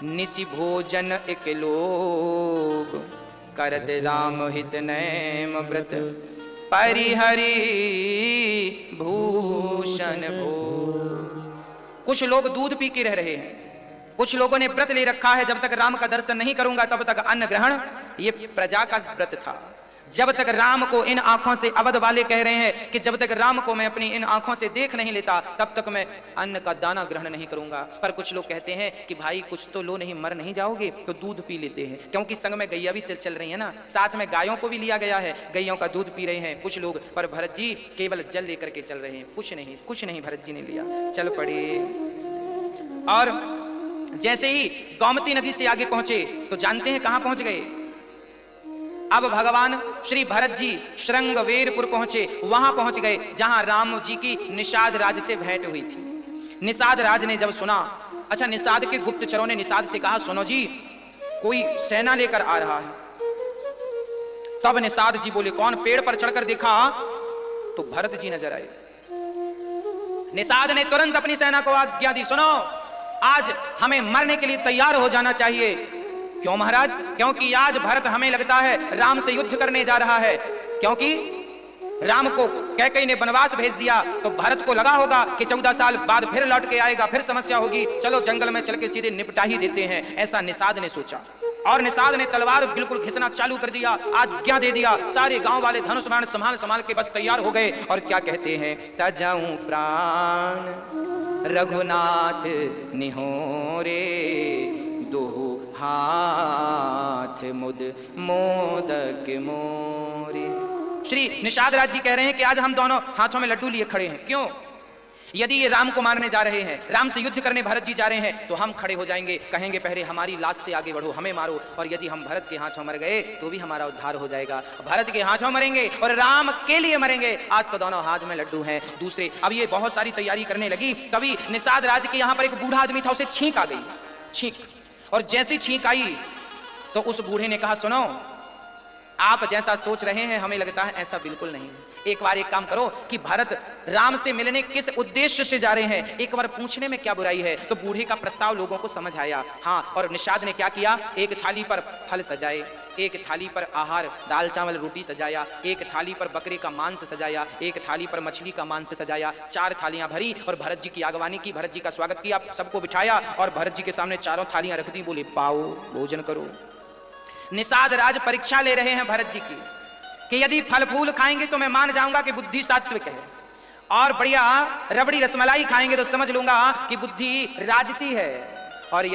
निशि भोजन एक लोग, करत राम हित नैम व्रत परिहरि भूषण भो। कुछ लोग दूध पी के रह रहे हैं, कुछ लोगों ने व्रत ले रखा है, जब तक राम का दर्शन नहीं करूंगा तब तक अन्न ग्रहण। ये प्रजा का व्रत था। जब तक राम को इन आंखों से, अवध वाले कह रहे हैं कि जब तक राम को मैं अपनी इन आंखों से देख नहीं लेता तब तक मैं अन्न का दाना ग्रहण नहीं करूंगा। पर कुछ लोग कहते हैं कि भाई कुछ तो लो, नहीं मर नहीं जाओगे तो दूध पी लेते हैं, क्योंकि संग में गैया भी चल रही है ना, साथ में गायों को भी लिया गया है, गैयों का दूध पी रहे हैं कुछ लोग। पर भरत जी केवल जल लेकर के चल रहे हैं, कुछ नहीं भरत जी ने लिया, चल पड़े। और जैसे ही गोमती नदी से आगे पहुंचे तो जानते हैं कहां पहुंच गए। अब भगवान श्री भरत जी श्रृंगवेरपुर पहुंचे, वहां पहुंच गए जहां राम जी की निषाद राज से भेंट हुई थी। निषाद राज ने जब सुना, अच्छा निषाद के गुप्तचरों ने निषाद से कहा सुनो जी कोई सेना लेकर आ रहा है। तब निषाद जी बोले कौन? पेड़ पर चढ़कर देखा तो भरत जी नजर आए। निषाद ने तुरंत अपनी सेना को आज्ञा दी, सुनो आज हमें मरने के लिए तैयार हो जाना चाहिए। क्यों महाराज? क्योंकि आज भरत हमें लगता है राम से युद्ध करने जा रहा है, क्योंकि राम को कैकेयी ने वनवास भेज दिया तो भरत को लगा होगा कि 14 साल बाद फिर लौट के आएगा, फिर समस्या होगी, चलो जंगल में चल के सीधे निपटा ही देते हैं, ऐसा निषाद ने सोचा। और निषाद ने तलवार बिल्कुल घिसना चालू कर दिया, आज्ञा दे दिया। सारे गांव वाले धनुष बाण संभाल के बस तैयार हो गए। और क्या कहते हैं, तजाऊं प्राण रघुनाथ निहोरे दोहु हाथ मुद मोदक मोरे। श्री निषाद राज जी कह रहे हैं कि आज हम दोनों हाथों में लड्डू लिए खड़े हैं। क्यों? यदि ये राम को मारने जा रहे हैं, राम से युद्ध करने भरत जी जा रहे हैं, तो हम खड़े हो जाएंगे, कहेंगे पहले हमारी लाश से आगे बढ़ो, हमें मारो। और यदि हम भरत के हाथों मर गए तो भी हमारा उद्धार हो जाएगा। भरत के हाथों मरेंगे और राम के लिए मरेंगे। आज तो दोनों हाथ में लड्डू हैं। दूसरे, अब ये बहुत सारी तैयारी करने लगी, तभी निषाद राज के यहाँ पर एक बूढ़ा आदमी था, उसे छींक आ गई, छींक। और जैसी छींक आई तो उस बूढ़े ने कहा सुनो आप जैसा सोच रहे हैं हमें लगता है ऐसा बिल्कुल नहीं है। एक बार एक काम करो कि भरत राम से मिलने किस उद्देश्य से जा रहे हैं, एक बार पूछने में क्या बुराई है। तो बूढ़े का प्रस्ताव लोगों को समझ आया। हाँ, और निषाद ने क्या किया, एक थाली पर फल सजाए, एक थाली पर आहार दाल चावल रोटी सजाया, एक थाली पर बकरे का मांस सजाया, एक थाली पर मछली का मांस सजाया, 4 थालियां भरी और भरत जी की आगवानी की, भरत जी का स्वागत किया, सबको बिठाया और भरत जी के सामने 4 थालियां रख दी। बोले पाओ भोजन करो। निषाद राज परीक्षा ले रहे हैं भरत जी की कि यदि फल फूल खाएंगे तो मैं मान जाऊंगा कि बुद्धि सात्विक है, और बढ़िया रबड़ी रसमलाई खाएंगे तो समझ लूंगा कि बुद्धि राजसी है, और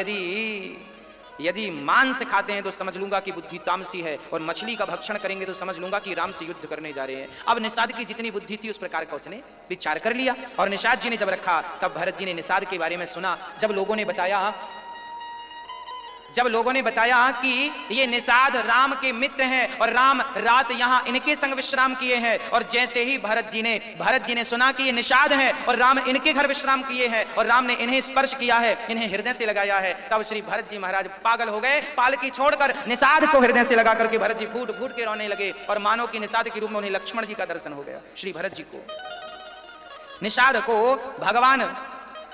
यदि मांस खाते हैं तो समझ लूंगा कि बुद्धि तामसी है, और मछली का भक्षण करेंगे तो समझ लूंगा कि राम से युद्ध करने जा रहे हैं। अब निषाद की जितनी बुद्धि थी उस प्रकार का उसने विचार कर लिया। और निषाद जी ने जब रखा तब भरत जी ने निषाद के बारे में सुना। जब लोगों ने बताया कि ये निषाद राम के मित्र हैं और राम रात यहाँ इनके संग विश्राम किए हैं, और जैसे ही भरत जी ने सुना कि ये निषाद हैं और राम इनके घर विश्राम किए हैं और राम ने इन्हें स्पर्श किया है, इन्हें हृदय से लगाया है, तब श्री भरत जी महाराज पागल हो गए। पालकी छोड़कर निषाद को हृदय से लगा करके भरत जी फूट फूट के रोने लगे, और मानो कि निषाद के रूप में उन्हें लक्ष्मण जी का दर्शन हो गया। श्री भरत जी को, निषाद को भगवान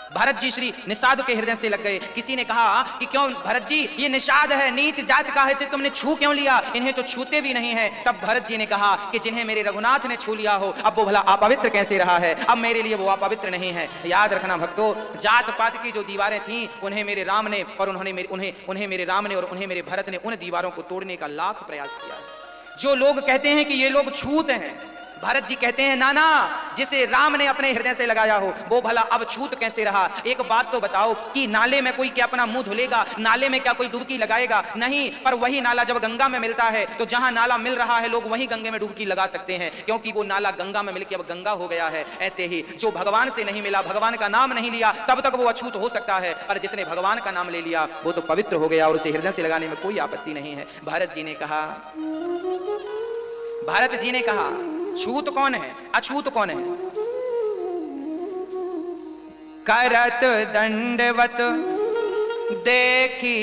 भरत जी श्री निषाद के हृदय से लग गए। किसी ने कहा कि क्यों भरत जी, ये निषाद है, नीच जात का है, इसे तुमने छू क्यों लिया, इन्हें तो छूते भी नहीं है। तब भरत जी ने कहा कि जिन्हें मेरे रघुनाथ ने छू लिया हो अब वो भला अपवित्र कैसे रहा है, अब मेरे लिए वो अपवित्र नहीं है। याद रखना भक्तों, जात पात की जो दीवारें थीं उन्हें मेरे राम ने और उन्हें मेरे राम ने और उन्हें मेरे भरत ने उन दीवारों को तोड़ने का लाख प्रयास किया है। जो लोग कहते हैं कि ये लोग छूत हैं, भरत जी कहते हैं नाना, जिसे राम ने अपने हृदय से लगाया हो वो भला अब छूत कैसे रहा। एक बात तो बताओ कि नाले में कोई क्या अपना मुंह धुलेगा, नाले में क्या कोई डुबकी लगाएगा? नहीं। पर वही नाला जब गंगा में मिलता है तो जहां नाला मिल रहा है लोग वहीं गंगे में डुबकी लगा सकते हैं, क्योंकि वो नाला गंगा में मिलकर अब गंगा हो गया है। ऐसे ही जो भगवान से नहीं मिला, भगवान का नाम नहीं लिया, तब तक वो अछूत हो सकता है, पर जिसने भगवान का नाम ले लिया वो तो पवित्र हो गया और उसे हृदय से लगाने में कोई आपत्ति नहीं है। भरत जी ने कहा छूत कौन है, अछूत कौन है? करत दंडवत देखी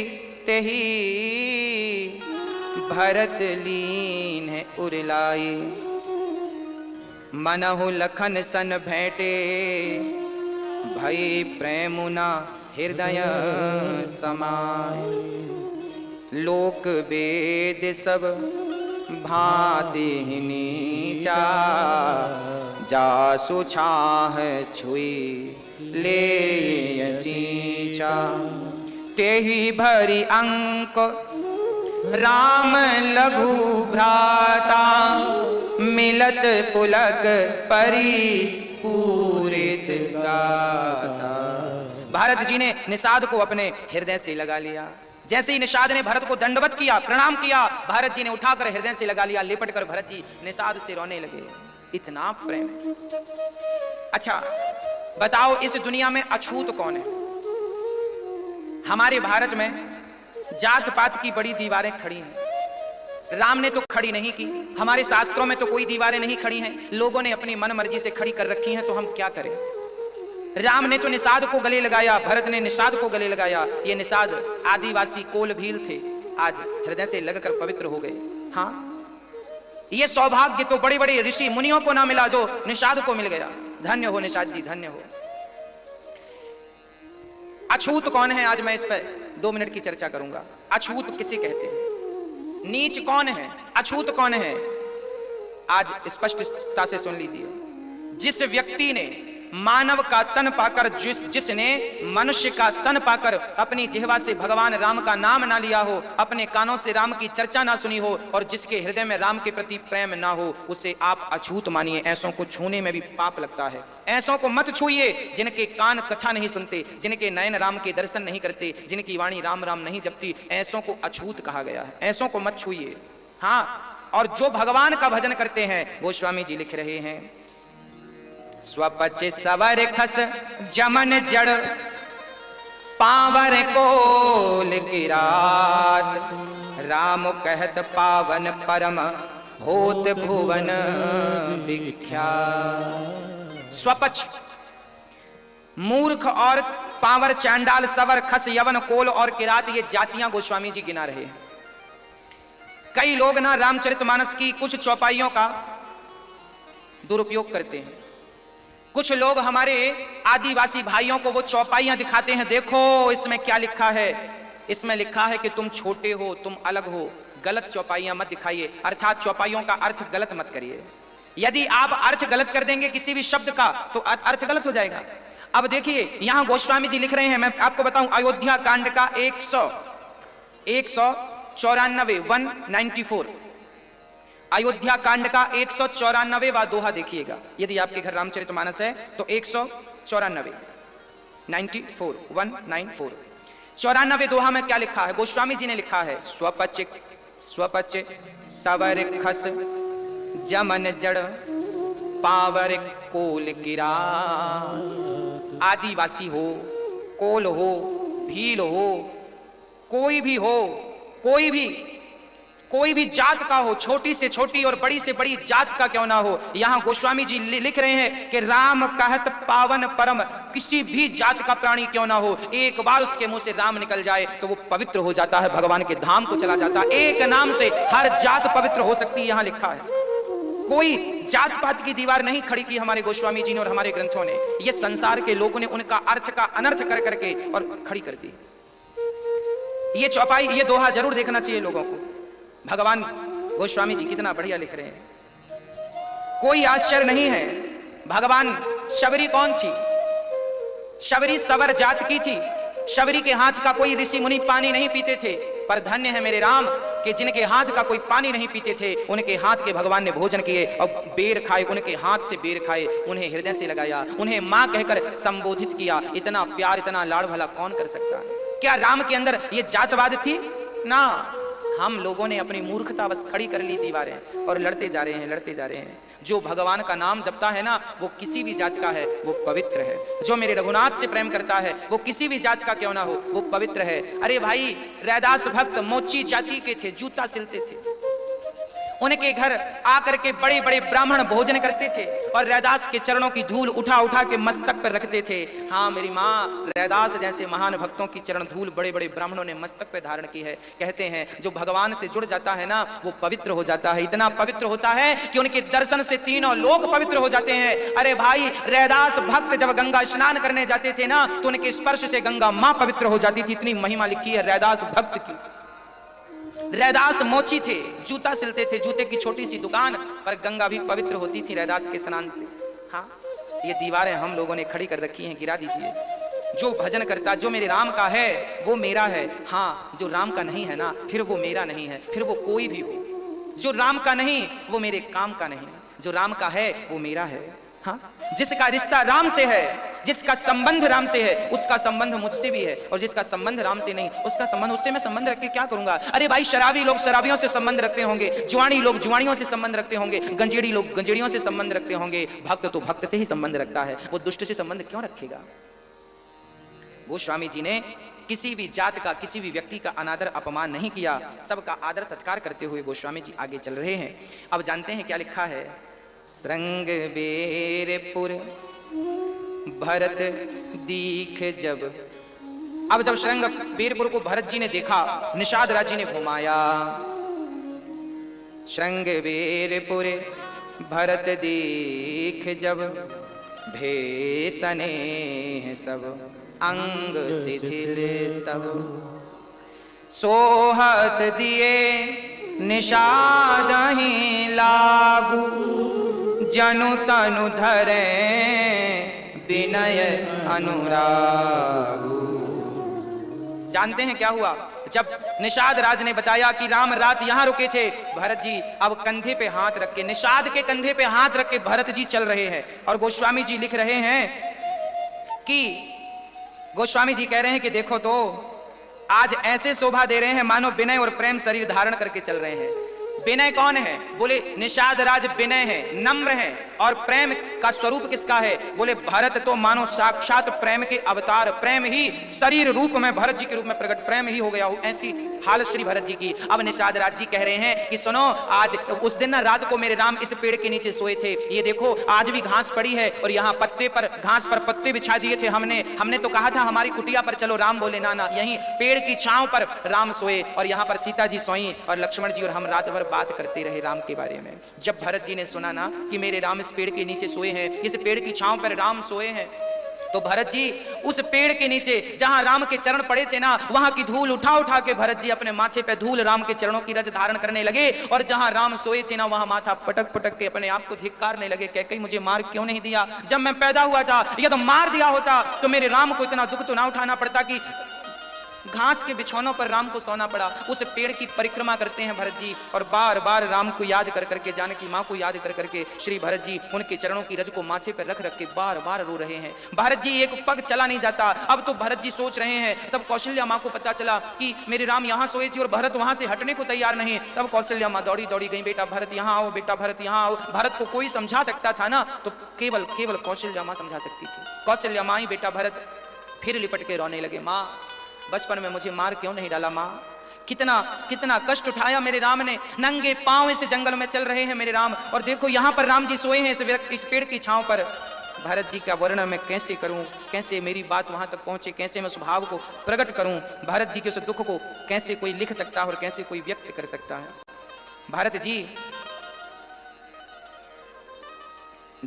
तेही भरत लीन है उरलाई, मनहु लखन सन भेंटे भई प्रेमुना हृदय समाय। लोक वेद सब भांति नीचा, जासु छाह छुई ले सींचा। तेहि भरी अंक राम लघु भ्राता, मिलत पुलक परी पूरित गाता। भारत जी ने निषाद को अपने हृदय से लगा लिया। जैसे ही निषाद ने भरत को दंडवत किया, प्रणाम किया, भारत जी ने उठाकर हृदय से लगा लिया। लिपट कर भरत जी निषाद से रोने लगे, इतना प्रेम। अच्छा बताओ, इस दुनिया में अछूत कौन है? हमारे भारत में जात पात की बड़ी दीवारें खड़ी हैं। राम ने तो खड़ी नहीं की, हमारे शास्त्रों में तो कोई दीवारें नहीं खड़ी हैं, लोगों ने अपनी मन मर्जी से खड़ी कर रखी हैं, तो हम क्या करें? राम ने तो निषाद को गले लगाया, भरत ने निषाद को गले लगाया। ये निषाद आदिवासी कोल भील थे, आज हृदय से लगकर पवित्र हो गए। हाँ, ये सौभाग्य तो बड़े बड़े ऋषि मुनियों को ना मिला जो निषाद को मिल गया। धन्य हो निषाद जी, धन्य हो। अछूत कौन है, आज मैं इस पर 2 मिनट की चर्चा करूंगा। अछूत किसे कहते हैं? नीच कौन है? अछूत कौन है? आज स्पष्टता से सुन लीजिए। जिस व्यक्ति ने मानव का तन पाकर, जिसने मनुष्य का तन पाकर अपनी जिह्वा से भगवान राम का नाम ना लिया हो, अपने कानों से राम की चर्चा ना सुनी हो, और जिसके हृदय में राम के प्रति प्रेम ना हो, उसे आप अछूत मानिए। ऐसों को छूने में भी पाप लगता है। ऐसों को मत छूइए जिनके कान कथा नहीं सुनते, जिनके नयन राम के दर्शन नहीं करते, जिनकी वाणी राम राम नहीं जपती, ऐसों को अछूत कहा गया है। ऐसों को मत छूइए। हाँ, और जो भगवान का भजन करते हैं, गोस्वामी जी लिख रहे हैं, स्वपच सवर खस जमन जड़, पावर कोल गिरात, राम कहत पावन परम होत भुवन विख्यात। स्वपच मूर्ख और पावर, चांडाल, सवर, खस, यवन, कोल और किरात, ये जातियां गोस्वामी जी गिना रहे हैं। कई लोग ना रामचरितमानस की कुछ चौपाइयों का दुरुपयोग करते हैं। कुछ लोग हमारे आदिवासी भाइयों को वो चौपाइयां दिखाते हैं, देखो इसमें क्या लिखा है, इसमें लिखा है कि तुम छोटे हो, तुम अलग हो। गलत चौपाइयां मत दिखाइए, अर्थात चौपाइयों का अर्थ गलत मत करिए। यदि आप अर्थ गलत कर देंगे किसी भी शब्द का, तो अर्थ गलत हो जाएगा। अब देखिए, यहां गोस्वामी जी लिख रहे हैं, मैं आपको बताऊं, अयोध्या कांड का 194 अयोध्या कांड का 194वां दोहा देखिएगा। यदि आपके घर रामचरितमानस है तो 194 194 दोहा में क्या लिखा है? गोस्वामी जी ने लिखा है, स्वपच सवर खस जमन जड़, पावर कोल गिरा। आदिवासी हो, कोल हो, भील हो, कोई भी जात का हो, छोटी से छोटी और बड़ी से बड़ी जात का क्यों ना हो, यहां गोस्वामी जी लिख रहे हैं कि राम कहत पावन परम, किसी भी जात का प्राणी क्यों ना हो, एक बार उसके मुंह से राम निकल जाए तो वो पवित्र हो जाता है, भगवान के धाम को चला जाता है। एक नाम से हर जात पवित्र हो सकती है, यहां लिखा है। कोई जात पात की दीवार नहीं खड़ी की हमारे गोस्वामी जी ने और हमारे ग्रंथों ने। ये संसार के लोगों ने उनका अर्थ का अनर्थ कर करके और खड़ी कर दी। ये चौपाई, ये दोहा जरूर देखना चाहिए लोगों को। भगवान गोस्वामी जी कितना बढ़िया लिख रहे हैं, कोई आश्चर्य नहीं है। भगवान, शबरी कौन थी? शबरी सवर जात की थी। शबरी के हाथ का कोई ऋषि मुनि पानी नहीं पीते थे, पर धन्य है मेरे राम कि जिनके हाथ का कोई पानी नहीं पीते थे, उनके हाथ के भगवान ने भोजन किए और बेर खाए, उनके हाथ से बेर खाए, उन्हें हृदय से लगाया, उन्हें मां कहकर संबोधित किया। इतना प्यार, इतना लाड़ भला कौन कर सकता है? क्या राम के अंदर ये जातवाद थी? ना, हम लोगों ने अपनी मूर्खता बस खड़ी कर ली दीवारें और लड़ते जा रहे हैं। जो भगवान का नाम जपता है ना, वो किसी भी जात का है, वो पवित्र है। जो मेरे रघुनाथ से प्रेम करता है, वो किसी भी जात का क्यों ना हो, वो पवित्र है। अरे भाई, रैदास भक्त मोची जाति के थे, जूता सिलते थे। उनके घर आकर के बड़े बड़े ब्राह्मण भोजन करते थे और रैदास के चरणों की धूल उठा उठा के मस्तक पर रखते थे। हाँ मेरी माँ, रैदास जैसे महान भक्तों की चरण धूल बड़े बड़े ब्राह्मणों ने मस्तक पर धारण की है। कहते हैं जो भगवान से जुड़ जाता है ना, वो पवित्र हो जाता है। इतना पवित्र होता है कि उनके दर्शन से तीनों लोग पवित्र हो जाते हैं। अरे भाई, रैदास भक्त जब गंगा स्नान करने जाते थे ना, तो उनके स्पर्श से गंगा माँ पवित्र हो जाती थी। इतनी महिमा लिखी है रैदास भक्त की। रैदास मोची थे, जूता सिलते थे, जूते की छोटी सी दुकान पर गंगा भी पवित्र होती थी रैदास के स्नान से। हाँ, ये दीवारें हम लोगों ने खड़ी कर रखी हैं, गिरा दीजिए। जो भजन करता, जो मेरे राम का है वो मेरा है। हाँ, जो राम का नहीं है ना, फिर वो मेरा नहीं है, फिर वो कोई भी हो। जो राम का नहीं वो मेरे काम का नहीं, जो राम का है वो मेरा है। हाँ, जिसका रिश्ता राम से है, जिसका संबंध राम से है, उसका संबंध मुझसे भी है, और जिसका संबंध राम से नहीं, उसका संबंध, उससे मैं संबंध रख के क्या करूंगा। अरे भाई, शराबी लोग शराबियों से संबंध रखते होंगे, जुआनी लोग जुआनियों से संबंध रखते होंगे, गंजेड़ी लोग गंजेड़ियों से संबंध रखते होंगे, भक्त तो भक्त से ही संबंध रखता है, वो दुष्ट से संबंध क्यों रखेगा। गोस्वामी जी ने किसी भी जात का, किसी भी व्यक्ति का अनादर अपमान नहीं किया, सबका आदर सत्कार करते हुए गोस्वामी जी आगे चल रहे हैं। अब जानते हैं क्या लिखा है। श्रृंगबेरपुर भरत दीख जब, अब जब श्रृंगबेरपुर को भरत जी ने देखा, निषाद राज जी ने घुमाया। श्रृंगबेरपुर भरत दीख जब, भेसने सब अंग शिथिल तब, सोहत दिए निषादहि लागू, जनु तनु धरे विनय अनुरागू। जानते हैं क्या हुआ। जब निषाद राज ने बताया कि राम रात यहां रुके थे, भरत जी अब कंधे पे हाथ रख के, निषाद के कंधे पे हाथ रख के भरत जी चल रहे हैं। और गोस्वामी जी लिख रहे हैं कि, गोस्वामी जी कह रहे हैं कि देखो तो आज ऐसे शोभा दे रहे हैं मानो विनय और प्रेम शरीर धारण करके चल रहे हैं। विनय कौन है? बोले निषाद राज विनय है, नम्र है। और प्रेम का स्वरूप किसका है? बोले भरत तो मानो साक्षात प्रेम के अवतार, प्रेम ही शरीर रूप में भरत जी के रूप में प्रकट, प्रेम ही हो गया हो, ऐसी हालत श्री भरत जी की। अब निषाद राज जी कह रहे हैं कि सुनो, आज उस दिन ना रात को मेरे राम इस पेड़ के नीचे सोए थे, ये देखो आज भी घास पड़ी है और यहाँ पत्ते पर, घास पर पत्ते बिछा दिए थे हमने तो कहा था हमारी कुटिया पर चलो, राम बोले ना ना, यहीं पेड़ की छांव पर राम सोए और यहाँ पर सीता जी सोई और लक्ष्मण जी और हम रात भर बात करते रहे राम के बारे में। जब भरत जी ने सुना ना कि मेरे राम इस पेड़ के नीचे सोए हैं, इस पेड़ की छांव पर राम सोए हैं, तो भरत जी उस पेड़ के नीचे जहां राम के चरण पड़े थे ना, वहां की धूल उठा उठा के भरत जी अपने माथे पे धूल राम के चरणों की रज धारण करने लगे। और जहां राम सोए थे ना, वहां माथा पटक पटक के अपने आप को धिक्कारने लगे। कहीं मुझे मार क्यों नहीं दिया? जब मैं पैदा हुआ था या तो मार दिया होता तो मेरे राम को इतना दुख तो ना उठाना पड़ता कि घास के बिछौनों पर राम को सोना पड़ा। उस पेड़ की परिक्रमा करते हैं भरत जी और बार बार राम को याद कर करके, जानकी माँ को याद कर करके श्री भरत जी उनके चरणों की रज को माथे पर रख रख के बार बार रो रहे हैं। भरत जी एक पग चला नहीं जाता। अब तो भरत जी सोच रहे हैं, तब कौशल्या माँ को पता चला कि मेरे राम यहाँ सोए थे और भरत वहां से हटने को तैयार नहीं। तब कौशल्या माँ दौड़ी दौड़ी गई, बेटा भरत यहाँ आओ, बेटा भरत यहाँ आओ। भरत को कोई समझा सकता था ना, तो केवल केवल कौशल्या माँ समझा सकती थी। कौशल्या माँ ही बेटा भरत फिर लिपट के रोने लगे। माँ, बचपन में मुझे मार क्यों नहीं डाला? माँ, कितना कितना कष्ट उठाया मेरे राम ने, नंगे पांव इस जंगल में चल रहे हैं मेरे राम, और देखो यहाँ पर राम जी सोए हैं इस पेड़ की छांव पर। भरत जी का वर्णन मैं कैसे करूं, कैसे मेरी बात वहां तक पहुंचे, कैसे मैं स्वभाव को प्रकट करूं? भरत जी के उस दुख को कैसे कोई लिख सकता है और कैसे कोई व्यक्त कर सकता है? भरत जी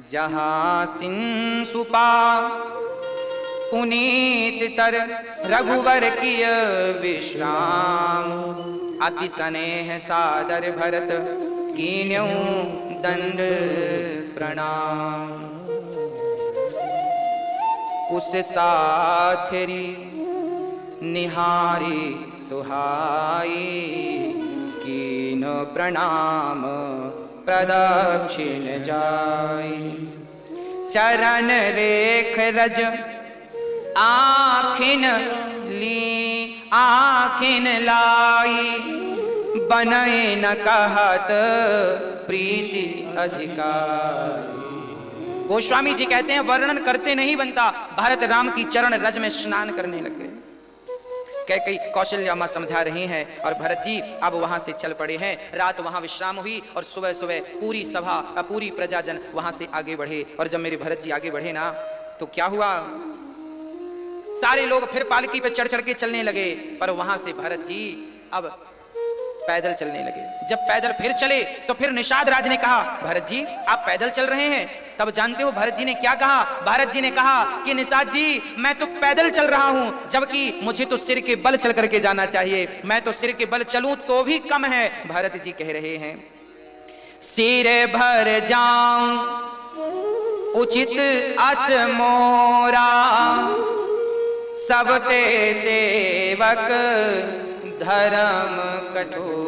जहां सिंसुपा पुनीत तर रघुवर किय विश्राम, अति स्नेह सादर भरत कीन्यौ दंड प्रणाम। कुश साथरी निहारी सुहाई, कीन्ह प्रणाम प्रदक्षिण जाई। चरण रेख रज आखिन ली आखिन लाई, बनय न कहत प्रीति अधिकारी। गोस्वामी जी कहते हैं वर्णन करते नहीं बनता। भरत राम की चरण रज में स्नान करने लगे। कैकेयी कौशल्या माँ समझा रही हैं और भरत जी अब वहां से चल पड़े हैं। रात वहां विश्राम हुई और सुबह सुबह पूरी सभा, पूरी प्रजाजन वहां से आगे बढ़े। और जब मेरे भरत जी आगे बढ़े ना, तो क्या हुआ, सारे लोग फिर पालकी पे चढ़ चढ़ के चलने लगे। पर वहां से भरत जी अब पैदल चलने लगे। जब पैदल फिर चले तो फिर निषाद राज ने कहा, भरत जी आप पैदल चल रहे हैं। तब जानते हो भरत जी ने क्या कहा? भरत जी ने कहा कि निषाद जी मैं तो पैदल चल रहा हूं, जबकि मुझे तो सिर के बल चल करके जाना चाहिए, मैं तो सिर के बल चलूं तो भी कम है। भरत जी कह रहे हैं, सिर भर जाऊं उचित अस मोरा, सबते सेवक धर्म कठोर।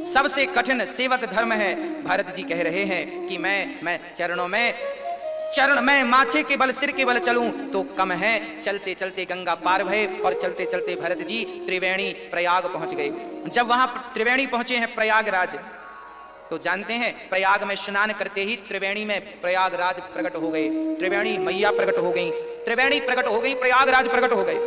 सबसे कठिन सेवक धर्म है। भरत जी कह रहे हैं कि मैं चरण में माथे के बल सिर के बल चलूं तो कम है। चलते चलते गंगा पार भये और चलते चलते भरत जी त्रिवेणी प्रयाग पहुंच गए। जब वहां त्रिवेणी पहुंचे हैं प्रयागराज, तो जानते हैं प्रयाग में स्नान करते ही त्रिवेणी में प्रयागराज प्रकट हो गए, त्रिवेणी मैया प्रकट हो गई, त्रिवेणी प्रकट हो गई, प्रयागराज प्रकट हो गए।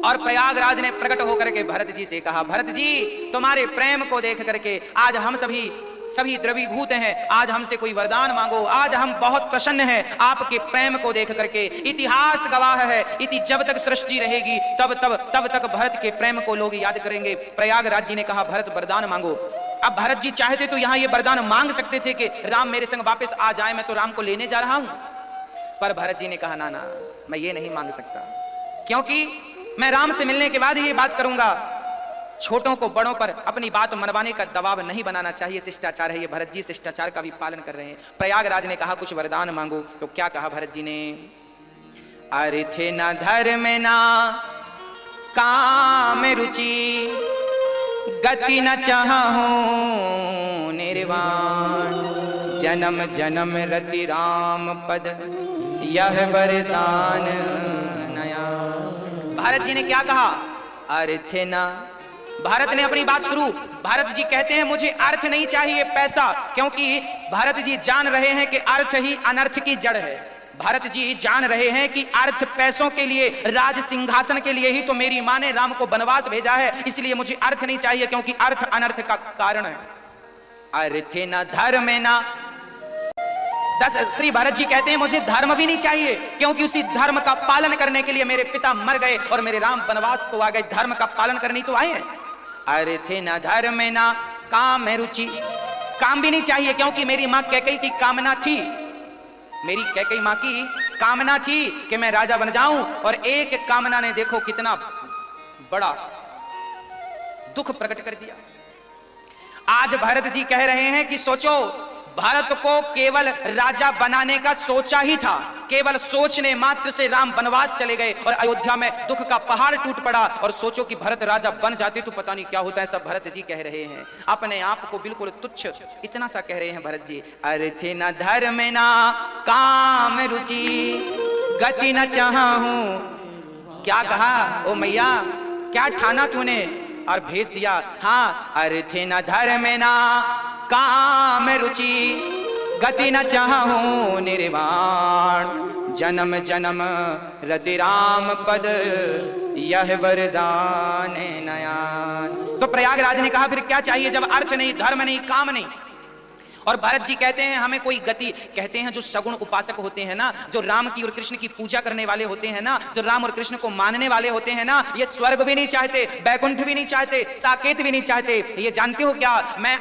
और प्रयागराज ने प्रकट होकर के भरत जी से कहा, भरत जी तुम्हारे प्रेम को देख करके आज हम सभी द्रवीभूत हैं, आज हमसे कोई वरदान मांगो, आज हम बहुत प्रसन्न हैं आपके प्रेम को देख करके। इतिहास गवाह है, जब तक सृष्टि रहेगी तब तक भरत के प्रेम को लोग याद करेंगे। प्रयागराज जी ने कहा, भरत वरदान मांगो। अब भरत जी चाहते तो यहां ये वरदान मांग सकते थे कि राम मेरे संग वापस आ जाए, मैं तो राम को लेने जा रहा हूं। पर भरत जी ने कहा, ना ना मैं ये नहीं मांग सकता, क्योंकि मैं राम से मिलने के बाद ये बात करूंगा। छोटों को बड़ों पर अपनी बात मनवाने का दबाव नहीं बनाना चाहिए, शिष्टाचार है ये। भरत जी शिष्टाचार का भी पालन कर रहे हैं। प्रयागराज ने कहा कुछ वरदान मांगो। तो क्या कहा भरत जी ने? अर्थ न धर्म ना काम रुचि, गति न चाहूं निर्वाण, जन्म जन्म रति राम पद यह वरदान नया। भारत जी ने क्या कहा? अर्थ न। भारत ने अपनी बात शुरू। भारत जी कहते हैं मुझे अर्थ नहीं चाहिए पैसा, क्योंकि भारत जी जान रहे हैं कि अर्थ ही अनर्थ की जड़ है। भारत जी जान रहे हैं कि अर्थ पैसों के लिए, राज सिंहासन के लिए ही तो मेरी मां ने राम को वनवास भेजा है, इसलिए मुझे अर्थ नहीं चाहिए, क्योंकि अर्थ अनर्थ का कारण है। अर्थ न धर्म न। श्री भरत जी कहते हैं मुझे धर्म भी नहीं चाहिए, क्योंकि उसी धर्म का पालन करने के लिए मेरे पिता मर गए और मेरे राम वनवास को आ गए, धर्म का पालन करने तो आए हैं। अर्थ न धर्म न काम रुचि। काम भी नहीं चाहिए, क्योंकि मेरी मां कैकेयी की कामना थी, मेरी कैकेयी मां की कामना थी कि मैं राजा बन जाऊं, और एक कामना ने देखो कितना बड़ा दुख प्रकट कर दिया। आज भरत जी कह रहे हैं कि सोचो, भारत को केवल राजा बनाने का सोचा ही था, केवल सोचने मात्र से राम वनवास चले गए और अयोध्या में दुख का पहाड़ टूट पड़ा। और सोचो कि भरत राजा बन जाते तो पता नहीं क्या होता है। सब भरत जी कह रहे हैं, अपने आप को बिल्कुल तुच्छ इतना सा कह रहे हैं भरत जी। अर्थ न धर्म न काम रुचि, गति न चाहूं। क्या कहा ओ मैया, क्या ठाना तूने और भेज दिया? हाँ, अर्थ न धर्म न काम रुचि, गति न चाहूं निर्वाण, जन्म जन्म रति राम पद यह वरदान नयान। तो प्रयागराज ने कहा फिर क्या चाहिए जब अर्थ नहीं, धर्म नहीं, काम नहीं? और भरत जी कहते हैं हमें कोई गति, कहते हैं जो सगुण उपासक होते हैं ना, जो राम की और कृष्ण की पूजा करने वाले होते हैं ना, जो राम और कृष्ण को मानने वाले होते हैं ना, ये स्वर्ग भी नहीं चाहते, बैकुंठ भी नहीं चाहते, साकेत भी नहीं चाहते। ये जानते हो क्या, मैं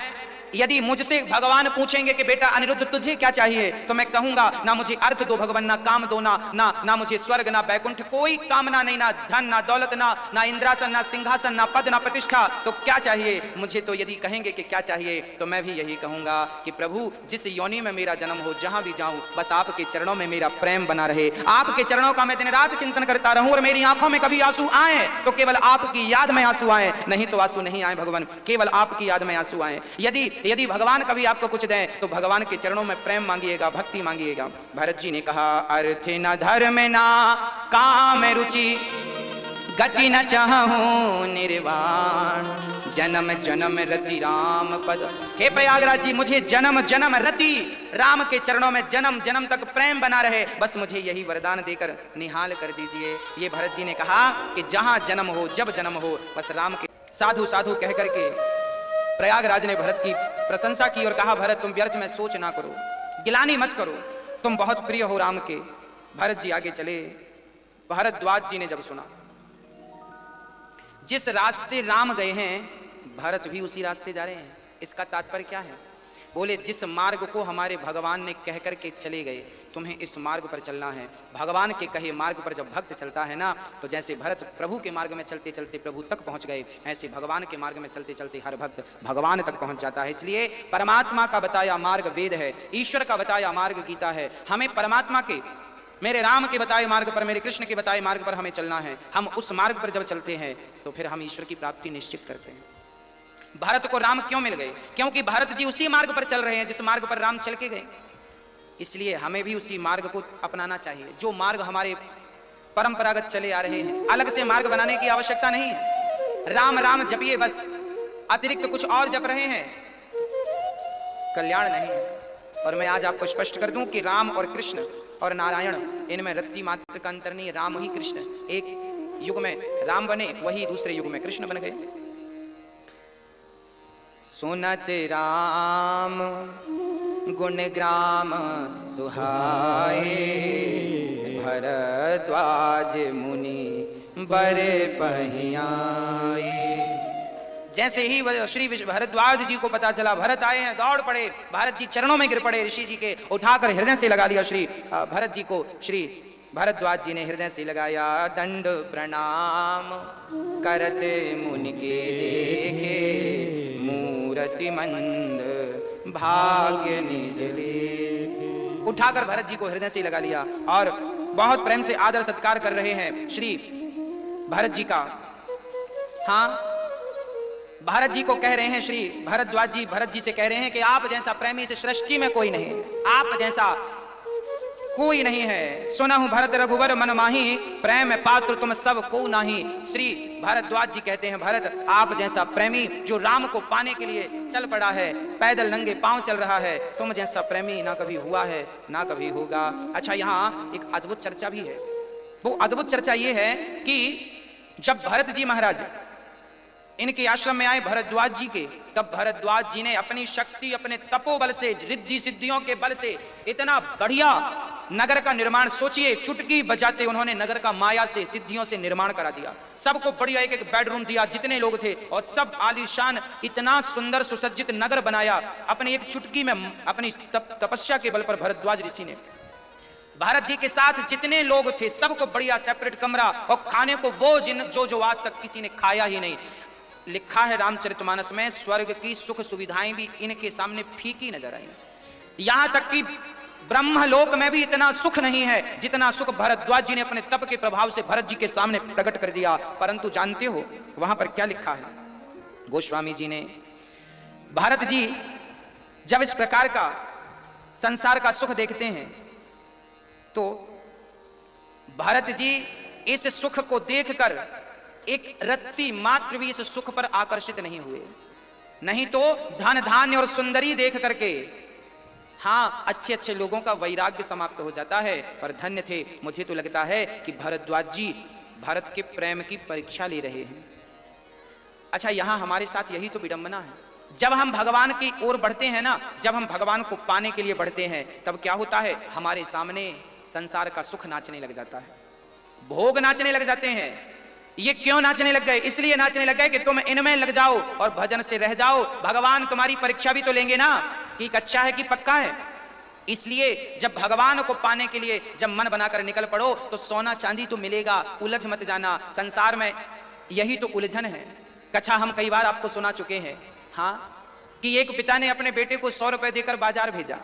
यदि मुझसे भगवान पूछेंगे कि बेटा अनिरुद्ध तुझे क्या चाहिए, तो मैं कहूंगा ना मुझे अर्थ दो भगवान, ना काम दो, ना मुझे स्वर्ग, ना बैकुंठ, कोई कामना नहीं, ना धन, ना दौलत, ना इंद्रासन, ना सिंहासन, ना पद, ना प्रतिष्ठा। तो क्या चाहिए मुझे? तो यदि कहेंगे कि क्या चाहिए, तो मैं भी यही कहूंगा कि प्रभु जिस योनि में मेरा जन्म हो, जहां भी जाऊं, बस आपके चरणों में मेरा प्रेम बना रहे, आपके चरणों का मैं दिन रात चिंतन करता रहूं, और मेरी आंखों में कभी आंसू आए तो केवल आपकी याद में आंसू आए, नहीं तो आंसू नहीं आए भगवान, केवल आपकी याद में आंसू आए। यदि भगवान कभी आपको कुछ दें तो भगवान के चरणों में प्रेम मांगिएगा, भक्ति मांगिएगा। भरत जी ने कहा अर्थ न धर्म न काम रुचि, गति न चाहूं निर्वाण, जन्म जन्म रति राम पद। हे प्रयागराज जी, मुझे जन्म जन्म रति राम के चरणों में जन्म जन्म तक प्रेम बना रहे, बस मुझे यही वरदान देकर निहाल कर दीजिए। ये भरत जी ने कहा कि जहां जन्म हो, जब जन्म हो, बस राम के साधु साधु कह करके प्रयागराज ने भरत की प्रशंसा की और कहा भरत तुम व्यर्थ में सोच ना करो, गिलानी मत करो, तुम बहुत प्रिय हो राम के। भरत जी आगे चले। भारद्वाज जी ने जब सुना जिस रास्ते राम गए हैं भरत भी उसी रास्ते जा रहे हैं। इसका तात्पर्य क्या है? बोले जिस मार्ग को हमारे भगवान ने कह करके चले गए तुम्हें इस मार्ग पर चलना है। भगवान के कहे मार्ग पर जब भक्त चलता है ना, तो जैसे भरत प्रभु के मार्ग में चलते चलते प्रभु तक पहुंच गए, ऐसे भगवान के मार्ग में चलते चलते हर भक्त भगवान तक पहुंच जाता है। इसलिए परमात्मा का बताया मार्ग वेद है, ईश्वर का बताया मार्ग गीता है। हमें परमात्मा के, मेरे राम के बताए मार्ग पर, मेरे कृष्ण के बताए मार्ग पर हमें चलना है। हम उस मार्ग पर जब चलते हैं तो फिर हम ईश्वर की प्राप्ति निश्चित करते हैं। भारत को राम क्यों मिल गए? क्योंकि भारत जी उसी मार्ग पर चल रहे हैं जिस मार्ग पर राम चल के गए। इसलिए हमें भी उसी मार्ग को अपनाना चाहिए जो मार्ग हमारे परंपरागत चले आ रहे हैं। अलग से मार्ग बनाने की आवश्यकता नहीं है। राम राम जपिए बस, अतिरिक्त कुछ और जप रहे हैं कल्याण नहीं है। और मैं आज आपको स्पष्ट कर दूं कि राम और कृष्ण और नारायण, इनमें रत्ती मात्र का अंतर नहीं। राम ही कृष्ण, एक युग में राम बने वही दूसरे युग में कृष्ण बन गए। सुनत राम गुण ग्राम सुहाए, भरद्वाज मुनि बरे पहियाए। जैसे ही श्री भरद्वाज जी को पता चला भरत आए हैं, दौड़ पड़े, भारत जी चरणों में गिर पड़े ऋषि जी के, उठाकर हृदय से लगा लिया श्री भरत जी को। श्री भरद्वाज जी ने हृदय से लगाया, दंड प्रणाम करते मुनि के देखे, मूरति मंद भाग्य निज लेखे। उठाकर भरत जी को हृदय से लगा लिया और बहुत प्रेम से आदर सत्कार कर रहे हैं श्री भरत जी का। हाँ, भरत जी को कह रहे हैं, श्री भरद्वाज जी भरत जी से कह रहे हैं कि आप जैसा प्रेमी इस सृष्टि में कोई नहीं है, आप जैसा कोई नहीं है। सुनहु भरत रघुवर मन माही, प्रेम पात्र तुम सब को नाही। श्री भरद्वाज जी कहते हैं, भरत आप जैसा प्रेमी जो राम को पाने के लिए चल पड़ा है, पैदल नंगे पांव चल रहा है, तुम जैसा प्रेमी ना कभी हुआ है ना कभी होगा। अच्छा, यहाँ एक अद्भुत चर्चा भी है। वो अद्भुत चर्चा ये है कि जब भरत जी महाराज इनके आश्रम में आए भरद्वाज जी के, तब भरद्वाज जी ने अपनी शक्ति, अपने तपोबल से, रिद्धि सिद्धियों के बल से इतना बढ़िया नगर का निर्माण, सोचिए चुटकी बजाते उन्होंने नगर का माया से, सिद्धियों से निर्माण करा दिया। सबको बढ़िया एक एक बेडरूम दिया जितने लोग थे, और सब आलीशान इतना सुंदर सुसज्जित नगर बनाया अपने एक चुटकी में। अपनी तपस्या के बल पर भरद्वाज ऋषि ने भारत जी के साथ जितने लोग थे सबको बढ़िया सेपरेट कमरा, और खाने को वो जो आज तक किसी ने खाया ही नहीं। लिखा है रामचरितमानस में, स्वर्ग की सुख सुविधाएं भी इनके सामने फीकी नजर आई। यहां तक कि ब्रह्मलोक में भी इतना सुख नहीं है जितना सुख भरद्वाज जी ने अपने तप के प्रभाव से भरत जी के सामने प्रकट कर दिया। परंतु जानते हो वहां पर क्या लिखा है? गोस्वामी जी ने, भारत जी जब इस प्रकार का संसार का सुख देखते हैं तो भरत जी इस सुख को देखकर एक रत्ती मात्र भी इस सुख पर आकर्षित नहीं हुए। नहीं तो धन धान्य और सुंदरी देख करके, हाँ, अच्छे अच्छे लोगों का वैराग्य समाप्त हो जाता है, पर धन्य थे। मुझे तो लगता है कि भरद्वाज जी भरत के प्रेम की परीक्षा ले रहे हैं। अच्छा, यहां हमारे साथ यही तो विडंबना है। जब हम भगवान की ओर बढ़ते हैं ना, जब हम भगवान को पाने के लिए बढ़ते हैं, तब क्या होता है? हमारे सामने संसार का सुख नाचने लग जाता है, भोग नाचने लग जाते हैं। ये क्यों नाचने लग गए? इसलिए नाचने लग गए कि तुम इनमें लग जाओ और भजन से रह जाओ। भगवान तुम्हारी परीक्षा भी तो लेंगे ना कि कच्चा है कि पक्का है। इसलिए जब भगवान को पाने के लिए जब मन बनाकर निकल पड़ो तो सोना चांदी तो मिलेगा, उलझ मत जाना। संसार में यही तो उलझन है। कथा हम कई बार आपको सुना चुके हैं, हाँ, कि एक पिता ने अपने बेटे को 100 रुपए देकर बाजार भेजा।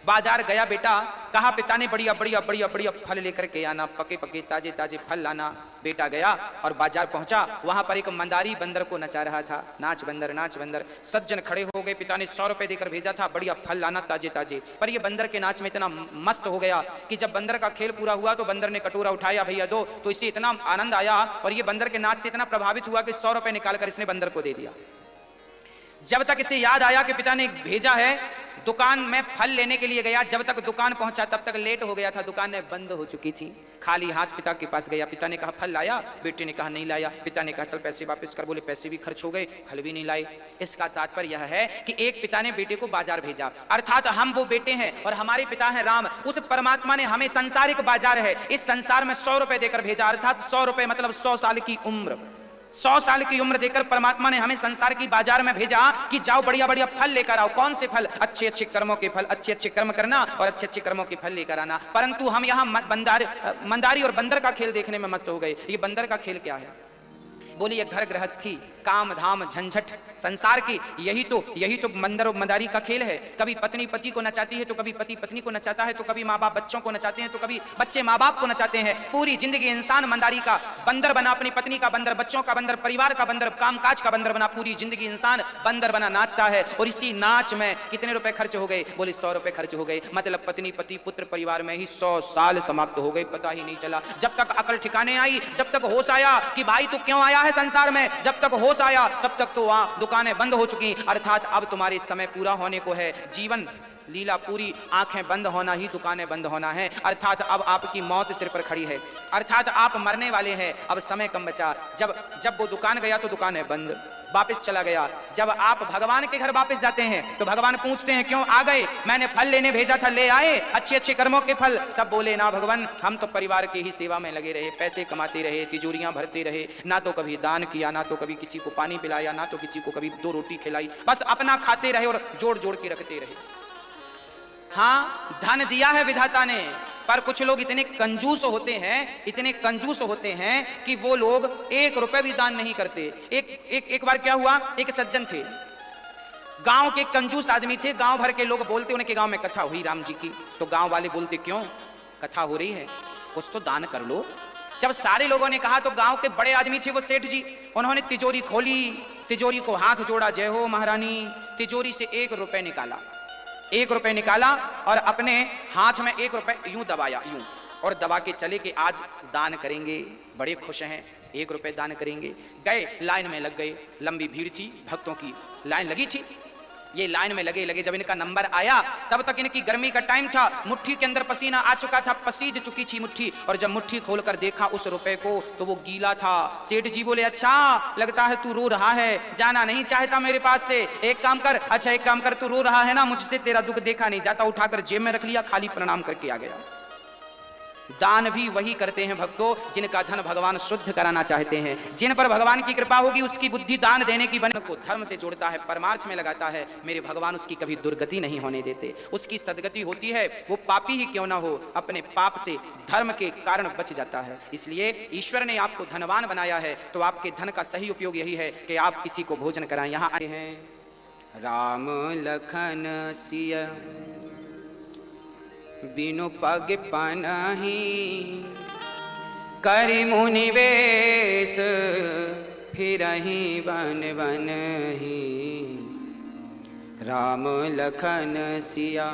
बाजार गया बेटा, कहा पिता ने बढ़िया बढ़िया बढ़िया बढ़िया फल लेकर के आना, पके पके ताजे ताजे फल लाना। बेटा गया और बाजार पहुंचा, वहां पर एक मंदारी बंदर को नचा रहा था, नाच बंदर नाच बंदर। सज्जन खड़े हो गए, पिता ने 100 रुपए देकर भेजा था, बढ़िया फल लाना ताजे ताजे। पर ये बंदर के नाच में इतना मस्त हो गया कि जब बंदर का खेल पूरा हुआ तो बंदर ने कटोरा उठाया, भैया दो, तो इससे इतना आनंद आया और ये बंदर के नाच से इतना प्रभावित हुआ कि 100 रुपए निकालकर इसने बंदर को दे दिया। जब तक इसे याद आया कि पिता ने भेजा है, दुकान में फल लेने के लिए गया। जब तक दुकान पहुंचा तब तक लेट हो गया था, दुकानें बंद हो चुकी थी। खाली हाथ पिता के पास गया, पिता ने कहा फल लाया? बेटे ने कहा नहीं लाया। पिता ने कहा चल पैसे वापस कर, बोले पैसे भी खर्च हो गए, फल भी नहीं लाए। इसका तात्पर्य यह है कि एक पिता ने बेटे को बाजार भेजा, अर्थात हम वो बेटे हैं और हमारे पिता हैं राम। उस परमात्मा ने हमें संसारिक बाजार है, इस संसार में 100 रुपए देकर भेजा, अर्थात 100 रुपए मतलब 100 साल की उम्र। 100 साल की उम्र देकर परमात्मा ने हमें संसार की बाजार में भेजा कि जाओ बढ़िया बढ़िया फल लेकर आओ। कौन से फल? अच्छे अच्छे कर्मों के फल, अच्छे अच्छे कर्म करना और अच्छे अच्छे कर्मों के फल लेकर आना। परंतु हम यहाँ मंदारी और बंदर का खेल देखने में मस्त हो गए। ये बंदर का खेल क्या है? बोलिए, घर गृहस्थी, काम धाम झंझट संसार की, यही तो मंदर और मंदारी का खेल है। कभी पत्नी पति को नचाती है, तो कभी पति पत्नी को नचाता है, तो कभी माँ बाप बच्चों को नचाते हैं, तो कभी बच्चे माँ बाप को नचाते हैं। पूरी जिंदगी इंसान मंदारी का बंदर बना, अपनी पत्नी का बंदर, बच्चों का बंदर, परिवार का बंदर, कामकाज का बंदर बना। पूरी जिंदगी इंसान बंदर बना नाचता है। और इसी नाच में कितने रुपए खर्च हो गए? बोले 100 रुपए खर्च हो गए। मतलब पत्नी पति पुत्र परिवार में ही 100 साल समाप्त हो गए, पता ही नहीं चला। जब तक अकल ठिकाने आई, जब तक होश आया कि भाई तू क्यों आया है संसार में, जब तक होश आया तब तक तो वहां दुकानें बंद हो चुकी। अर्थात अब तुम्हारे समय पूरा होने को है, जीवन लीला पूरी, आंखें बंद होना ही दुकानें बंद होना है। अर्थात अब आपकी मौत सिर पर खड़ी है, अर्थात आप मरने वाले हैं। अब समय कम बचा। जब वो दुकान गया तो दुकानें बंद, वापस चला गया। जब आप भगवान के घर वापस जाते हैं तो भगवान पूछते हैं क्यों आ गए? मैंने फल लेने भेजा था, ले आए अच्छे अच्छे कर्मों के फल? तब बोले ना भगवान, हम तो परिवार की ही सेवा में लगे रहे, पैसे कमाते रहे, तिजोरियां भरते रहे, ना तो कभी दान किया, ना तो कभी किसी को पानी पिलाया, ना तो किसी को कभी 2 रोटी खिलाई, बस अपना खाते रहे और जोड़ जोड़ के रखते रहे। हाँ, धन दिया है विधाता ने, पर कुछ लोग इतने कंजूस होते हैं, इतने कंजूस होते हैं कि वो लोग 1 रुपए भी दान नहीं करते। एक बार क्या हुआ, एक सज्जन थे, गांव के कंजूस आदमी थे। गांव भर के लोग बोलते उनके गांव में कथा हुई राम जी की, तो गांव वाले बोलते क्यों कथा हो रही है, कुछ तो दान कर लो। जब सारे लोगों ने कहा तो गांव के बड़े आदमी थे वो सेठ जी, उन्होंने तिजोरी खोली, तिजोरी को हाथ जोड़ा, जय हो महारानी। तिजोरी से 1 रुपए निकाला, 1 रुपए निकाला और अपने हाथ में 1 रुपए यूं दबाया, यूं, और दबा के चले कि आज दान करेंगे, बड़े खुश हैं, 1 रुपए दान करेंगे। गए, लाइन में लग गए, लंबी भीड़ थी, भक्तों की लाइन लगी थी। ये लाइन में लगे जब इनका नंबर आया तब तक इनकी गर्मी का टाइम था, मुट्ठी के अंदर पसीना आ चुका था, पसीज चुकी थी मुट्ठी। और जब मुट्ठी खोलकर देखा उस रुपए को तो वो गीला था। सेठ जी बोले अच्छा लगता है तू रो रहा है, जाना नहीं चाहता मेरे पास से, एक काम कर, अच्छा एक काम कर, तू रो रहा है ना, मुझसे तेरा दुख देखा नहीं जाता। उठाकर जेब में रख लिया, खाली प्रणाम करके आ गया। दान भी वही करते हैं भक्तों जिनका धन भगवान शुद्ध कराना चाहते हैं, जिन पर भगवान की कृपा होगी उसकी बुद्धि दान देने की बन को धर्म से जोड़ता है, परमार्थ में लगाता है, मेरे भगवान उसकी कभी दुर्गति नहीं होने देते, उसकी सदगति होती है। वो पापी ही क्यों ना हो, अपने पाप से धर्म के कारण बच जाता है। इसलिए ईश्वर ने आपको धनवान बनाया है, तो आपके धन का सही उपयोग यही है कि आप किसी को भोजन कराएं। यहाँ आए हैं राम लखन सिया बिनु पग पनहि, करि मुनि वेश फिरहि वन वनहि, राम लखन सिया।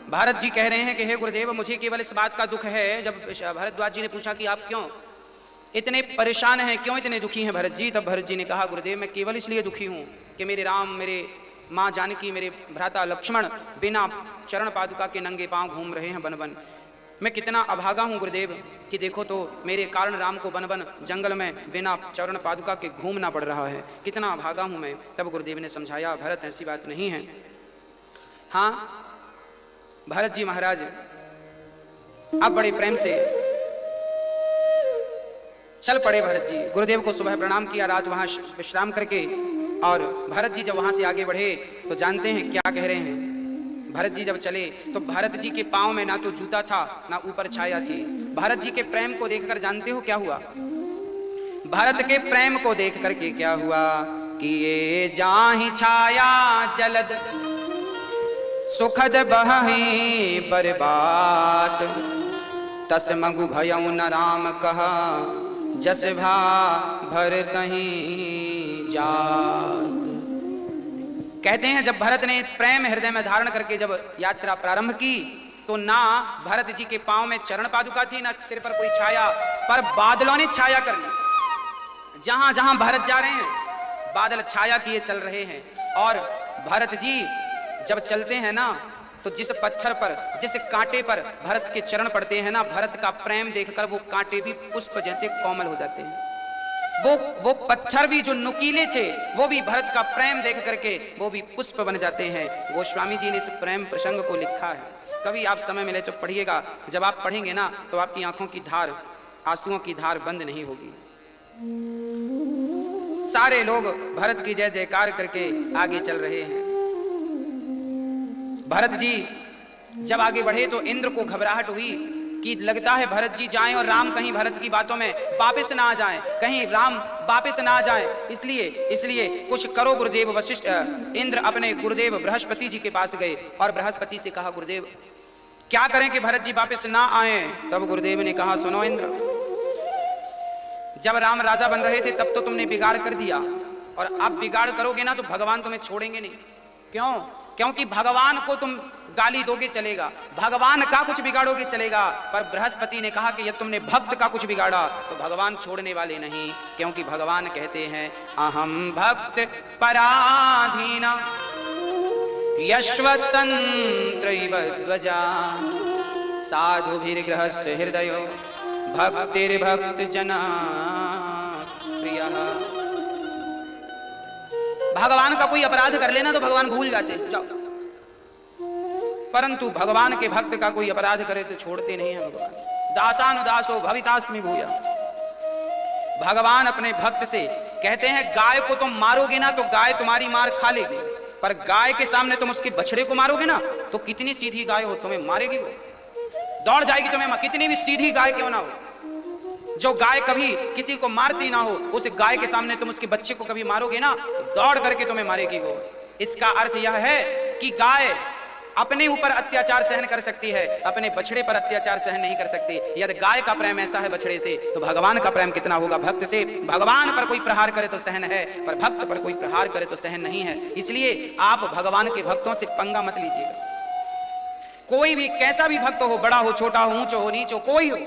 भरत जी कह रहे हैं कि हे गुरुदेव, मुझे केवल इस बात का दुख है। जब भरद्वाज जी ने पूछा कि आप क्यों इतने परेशान हैं, क्यों इतने दुखी हैं भरत जी, तब भरत जी ने कहा गुरुदेव मैं केवल इसलिए दुखी हूँ कि मेरे राम, मेरे माँ जानकी, मेरे भ्राता लक्ष्मण बिना चरण पादुका के नंगे पांव घूम रहे हैं बन बन। मैं कितना अभागा हूँ गुरुदेव कि देखो तो मेरे कारण राम को बन बन जंगल में बिना चरण पादुका के घूमना पड़ रहा है, कितना अभागा हूँ मैं। तब गुरुदेव ने समझाया भरत ऐसी बात नहीं है। हाँ भरत जी महाराज अब बड़े प्रेम से चल पड़े। भरत जी गुरुदेव को सुबह प्रणाम किया, रात वहाँ विश्राम करके, और भरत जी जब वहां से आगे बढ़े तो जानते हैं क्या कह रहे हैं। भरत जी जब चले तो भरत जी के पांव में ना तो जूता था ना ऊपर छाया थी। भरत जी के प्रेम को देखकर जानते हो क्या हुआ? भरत के प्रेम को देख करके क्या हुआ कि ये जाहि छाया जलद सुखद बहि बर्बाद, तस मगु भयउ न राम कहा, जस भा भरत ही जात। कहते हैं जब भरत ने प्रेम हृदय में धारण करके जब यात्रा प्रारंभ की तो ना भरत जी के पांव में चरण पादुका थी, ना सिर पर कोई छाया, पर बादलों ने छाया कर ली। जहां जहां भरत जा रहे हैं बादल छाया किए चल रहे हैं। और भरत जी जब चलते हैं ना तो जिस पत्थर पर, जिस कांटे पर भरत के चरण पड़ते हैं ना, भरत का प्रेम देखकर वो कांटे भी पुष्प जैसे कोमल हो जाते हैं। वो पत्थर भी जो नुकीले थे वो भी भरत का प्रेम देख करके वो भी पुष्प बन जाते हैं। गोस्वामी जी ने इस प्रेम प्रसंग को लिखा है, कभी आप समय मिले तो पढ़िएगा। जब आप पढ़ेंगे ना तो आपकी आंखों की धार, आंसुओं की धार बंद नहीं होगी। सारे लोग भरत की जय जयकार करके आगे चल रहे हैं। भरत जी जब आगे बढ़े तो इंद्र को घबराहट हुई कि लगता है भरत जी जाएं और राम कहीं भरत की बातों में वापस ना आ जाएं, कहीं राम वापस ना आ जाएं। इसलिए कुछ करो गुरुदेव। वशिष्ठ इंद्र अपने गुरुदेव बृहस्पति जी के पास गए और बृहस्पति से कहा, गुरुदेव क्या करें कि भरत जी वापस ना आए। तब गुरुदेव ने कहा, सुनो इंद्र, जब राम राजा बन रहे थे तब तो तुमने बिगाड़ कर दिया, और अब बिगाड़ करोगे ना तो भगवान तुम्हें छोड़ेंगे नहीं। क्यों? क्योंकि भगवान को तुम गाली दोगे चलेगा, भगवान का कुछ बिगाड़ोगे चलेगा, पर बृहस्पति ने कहा कि यदि तुमने भक्त का कुछ बिगाड़ा तो भगवान छोड़ने वाले नहीं। क्योंकि भगवान कहते हैं, अहम भक्त पराधीना यश्वतंत्रैव ध्वजा साधुभिर्गृहस्थ हृदयो भक्तिर्भक्त जना प्रिया। भगवान का कोई अपराध कर लेना तो भगवान भूल जाते, जाओ, परंतु भगवान के भक्त का कोई अपराध करे तो छोड़ते नहीं है भगवान। दासानुदासो भवितास्मि भूया। भगवान अपने भक्त से कहते हैं, गाय को तुम मारोगे ना तो गाय तुम्हारी मार खा लेगी, पर गाय के सामने तुम उसके बछड़े को मारोगे ना तो कितनी सीधी गाय हो तुम्हें मारेगी, वो दौड़ जाएगी तुम्हें, कितनी भी सीधी गाय क्यों ना हो। जो गाय कभी किसी को मारती ना हो, उस गाय के सामने तुम उसके बच्चे को कभी मारोगे ना तो दौड़ करके तुम्हें मारेगी वो। इसका अर्थ यह है कि गाय अपने ऊपर अत्याचार सहन कर सकती है, अपने बछड़े पर अत्याचार सहन नहीं कर सकती। यदि गाय का प्रेम ऐसा है बछड़े से, तो भगवान का प्रेम कितना होगा भक्त से। भगवान पर कोई प्रहार करे तो सहन है, पर भक्त पर कोई प्रहार करे तो सहन नहीं है। इसलिए आप भगवान के भक्तों से पंगा मत लीजिएगा। कोई भी कैसा भी भक्त हो, बड़ा हो, छोटा हो, ऊंचा हो, नीचा हो, कोई हो,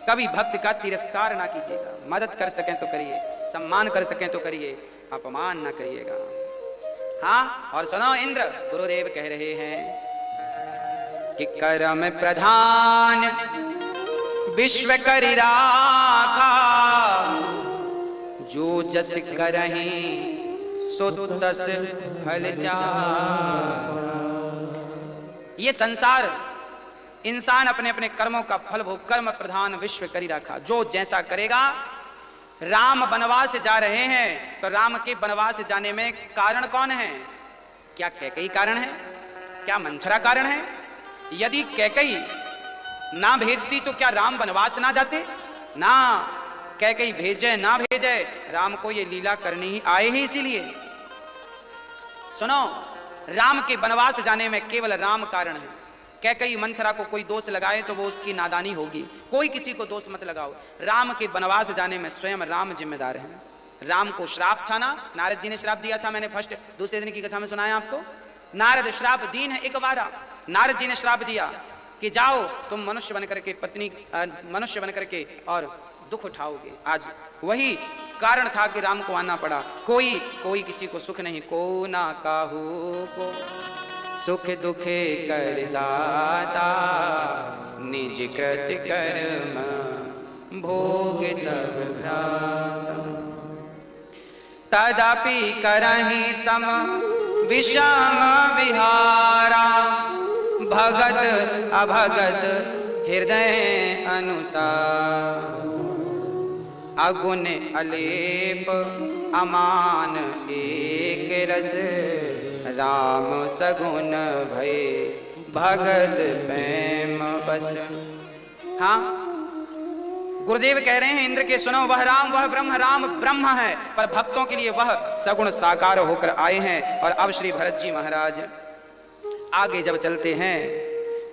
कभी भक्त का तिरस्कार ना कीजिएगा। मदद कर सकें तो करिए, सम्मान कर सकें तो करिए, अपमान ना करिएगा। हाँ, और सुनो इंद्र, गुरुदेव कह रहे हैं कि कर्म प्रधान विश्व करि राखा, जो जस करहि सो तस फल चाखा। ये संसार, इंसान अपने अपने कर्मों का फल भोग, कर्म प्रधान विश्व करि राखा, जो जैसा करेगा। राम वनवास जा रहे हैं तो राम के वनवास जाने में कारण कौन है? क्या कैकेयी कारण है? क्या मंथरा कारण है? यदि कैकेयी ना भेजती तो क्या राम वनवास ना जाते? ना, कैकेयी भेजे ना भेजे, राम को ये लीला करनी ही आए ही इसीलिए। सुनो, राम के वनवास जाने में केवल राम कारण है। कैकेयी मंथरा को कोई दोष लगाए तो वो उसकी नादानी होगी। कोई किसी को दोष मत लगाओ। राम के वनवास जाने में स्वयं राम जिम्मेदार है। राम को श्राप था ना, नारद जी ने श्राप दिया था, मैंने फर्स्ट दूसरे दिन की कथा में सुनाया आपको। नारद श्राप दीन है एक बारा। नारद जी ने श्राप दिया कि जाओ तुम मनुष्य बनकर के मनुष्य बनकर के और दुख उठाओगे। आज वही कारण था कि राम को आना पड़ा। कोई किसी को सुख नहीं, को ना काहू को सुख दुखे कर दाता, निज कृत कर्म भोग सब भ्राता। तदपि करहि सम विषम विहारा, भगत अभगत हृदय अनुसार। अगुण अलेप अमान एक रस, राम सगुण भय भगत प्रेम बस। हाँ, गुरुदेव कह रहे हैं इंद्र के, सुनो, वह राम वह ब्रह्म, राम ब्रह्म है, पर भक्तों के लिए वह सगुण साकार होकर आए हैं। और अब श्री भरत जी महाराज आगे जब चलते हैं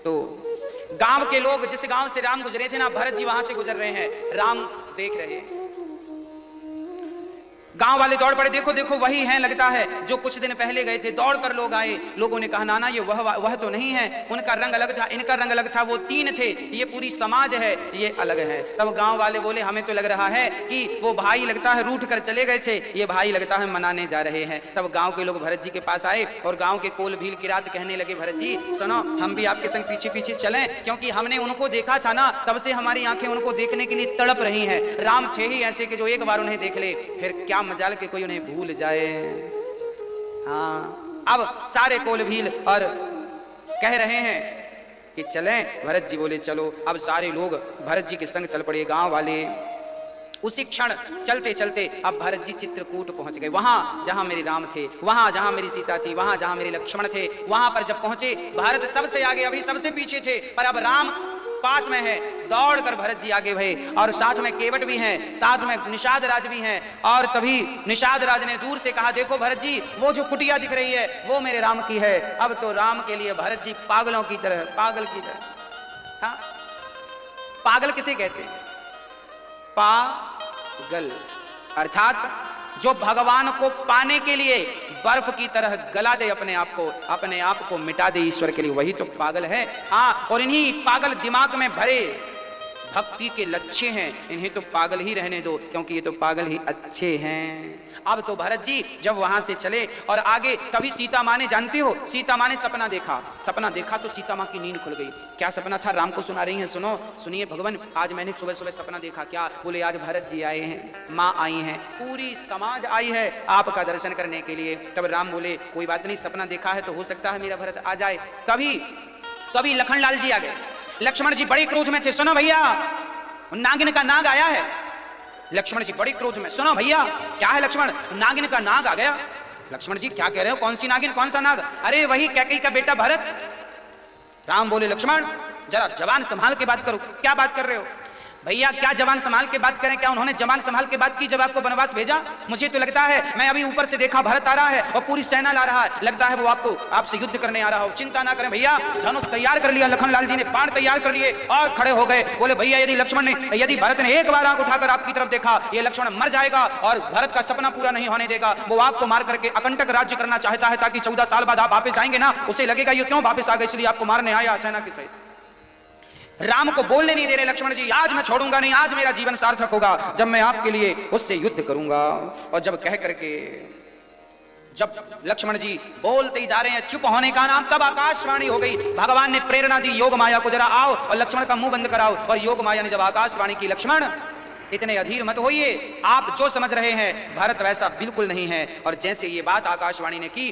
तो गांव के लोग, जिस गांव से राम गुजरे थे ना, भरत जी वहां से गुजर रहे हैं, राम देख रहे हैं। गांव वाले दौड़ पड़े, देखो देखो वही हैं लगता है जो कुछ दिन पहले गए थे। दौड़ कर लोग आए, लोगों ने कहा ना ना ये वह तो नहीं है, उनका रंग अलग था, इनका रंग अलग था, वो तीन थे, ये पूरी समाज है, ये अलग है। तब गांव वाले बोले हमें तो लग रहा है कि वो भाई लगता है रूठ कर चले गए थे, ये भाई लगता है मनाने जा रहे हैं। तब गाँव के लोग भरत जी के पास आए और गाँव के कोल भील की रात कहने लगे, भरत जी सुनो, हम भी आपके संग पीछे पीछे चलें, क्योंकि हमने उनको देखा था ना, तब से हमारी आंखें उनको देखने के लिए तड़प रही हैं। राम थे ही ऐसे कि जो एक बार उन्हें देख ले फिर क्या मजाल के कोई उन्हें भूल जाए। हाँ, अब सारे कोल भील और कह रहे हैं कि चलें। भरत जी बोले चलो। अब सारे लोग भरत जी के संग चल पड़े। गांव वाले उसी क्षण चलते चलते अब भरत जी चित्रकूट पहुंच गए। वहां जहां मेरे राम थे, वहां जहां मेरी सीता थी, वहां जहां मेरे लक्ष्मण थे, वहां पर जब पहुंचे भरत सबसे आगे, अभी सबसे पीछे थे, पर अब राम पास में है। दौड़कर भरत जी आगे भये और साथ में केवट भी हैं, साथ में निषाद राज भी हैं। और तभी निषाद राज ने दूर से कहा, देखो भरत जी, वो जो कुटिया दिख रही है वो मेरे राम की है। अब तो राम के लिए भरत जी पागलों की तरह, पागल की तरह। हाँ, पागल किसे कहते हैं? पागल अर्थात जो भगवान को पाने के लिए बर्फ की तरह गला दे अपने आप को मिटा दे ईश्वर के लिए, वही तो पागल है। हाँ, और इन्हीं पागल दिमाग में भरे भक्ति के लच्छे हैं, इन्हें तो पागल ही रहने दो, क्योंकि ये तो पागल ही अच्छे हैं। अब तो भरत जी जब वहां से चले और आगे, तभी सीता माँ ने, जानते हो, सीता माँ ने सपना देखा तो सीता माँ की नींद खुल गई। क्या सपना था? राम को सुना रही हैं, सुनो, सुनिए भगवान, आज मैंने सुबह सुबह सपना देखा। क्या? बोले आज भरत जी आए हैं, माँ आई हैं, पूरी समाज आई है आपका दर्शन करने के लिए। तब राम बोले कोई बात नहीं, सपना देखा है तो हो सकता है मेरा भरत आ जाए। तभी लखनलाल जी आ गए। लक्ष्मण जी बड़े क्रोध में थे, सुनो भैया, नागिन का नाग आया है। लक्ष्मण जी बड़ी क्रोध में, सुनो भैया, क्या है लक्ष्मण? नागिन का नाग आ गया। लक्ष्मण जी क्या कह रहे हो? कौन सी नागिन, कौन सा नाग? अरे वही कैकेयी का बेटा भरत। राम बोले लक्ष्मण जरा जबान संभाल के बात करो। क्या बात कर रहे हो भैया? क्या जबान संभाल के बात करें? क्या उन्होंने जबान संभाल के बात की जब आपको वनवास भेजा? मुझे तो लगता है, मैं अभी ऊपर से देखा भरत आ रहा है और पूरी सेना ला रहा है, लगता है वो आपसे युद्ध करने आ रहा हो। चिंता ना करें भैया, धनुष तैयार कर लिया लखनलाल जी ने, बाण तैयार कर लिए और खड़े हो गए। बोले भैया यदि भरत ने एक बार आंख उठाकर आपकी तरफ देखा, ये लक्ष्मण मर जाएगा और भरत का सपना पूरा नहीं होने देगा। वो आपको मार करके अकंटक राज्य करना चाहता है, ताकि 14 साल बाद आप वापस जाएंगे ना, उसे लगेगा ये क्यों वापस आ गए, इसलिए आपको मारने आया सेना के सहित। राम को बोलने नहीं दे रहे लक्ष्मण जी, आज मैं छोड़ूंगा नहीं, आज मेरा जीवन सार्थक होगा जब मैं आपके लिए उससे युद्ध करूंगा। और जब कह करके जब लक्ष्मण जी बोलते ही जा रहे हैं, चुप होने का नाम, तब आकाशवाणी हो गई। भगवान ने प्रेरणा दी, योग माया को जरा आओ और लक्ष्मण का मुंह बंद कराओ। और योग माया ने जब आकाशवाणी की, लक्ष्मण इतने अधीर मत होइए, आप जो समझ रहे हैं भरत वैसा बिल्कुल नहीं है। और जैसे ये बात आकाशवाणी ने की,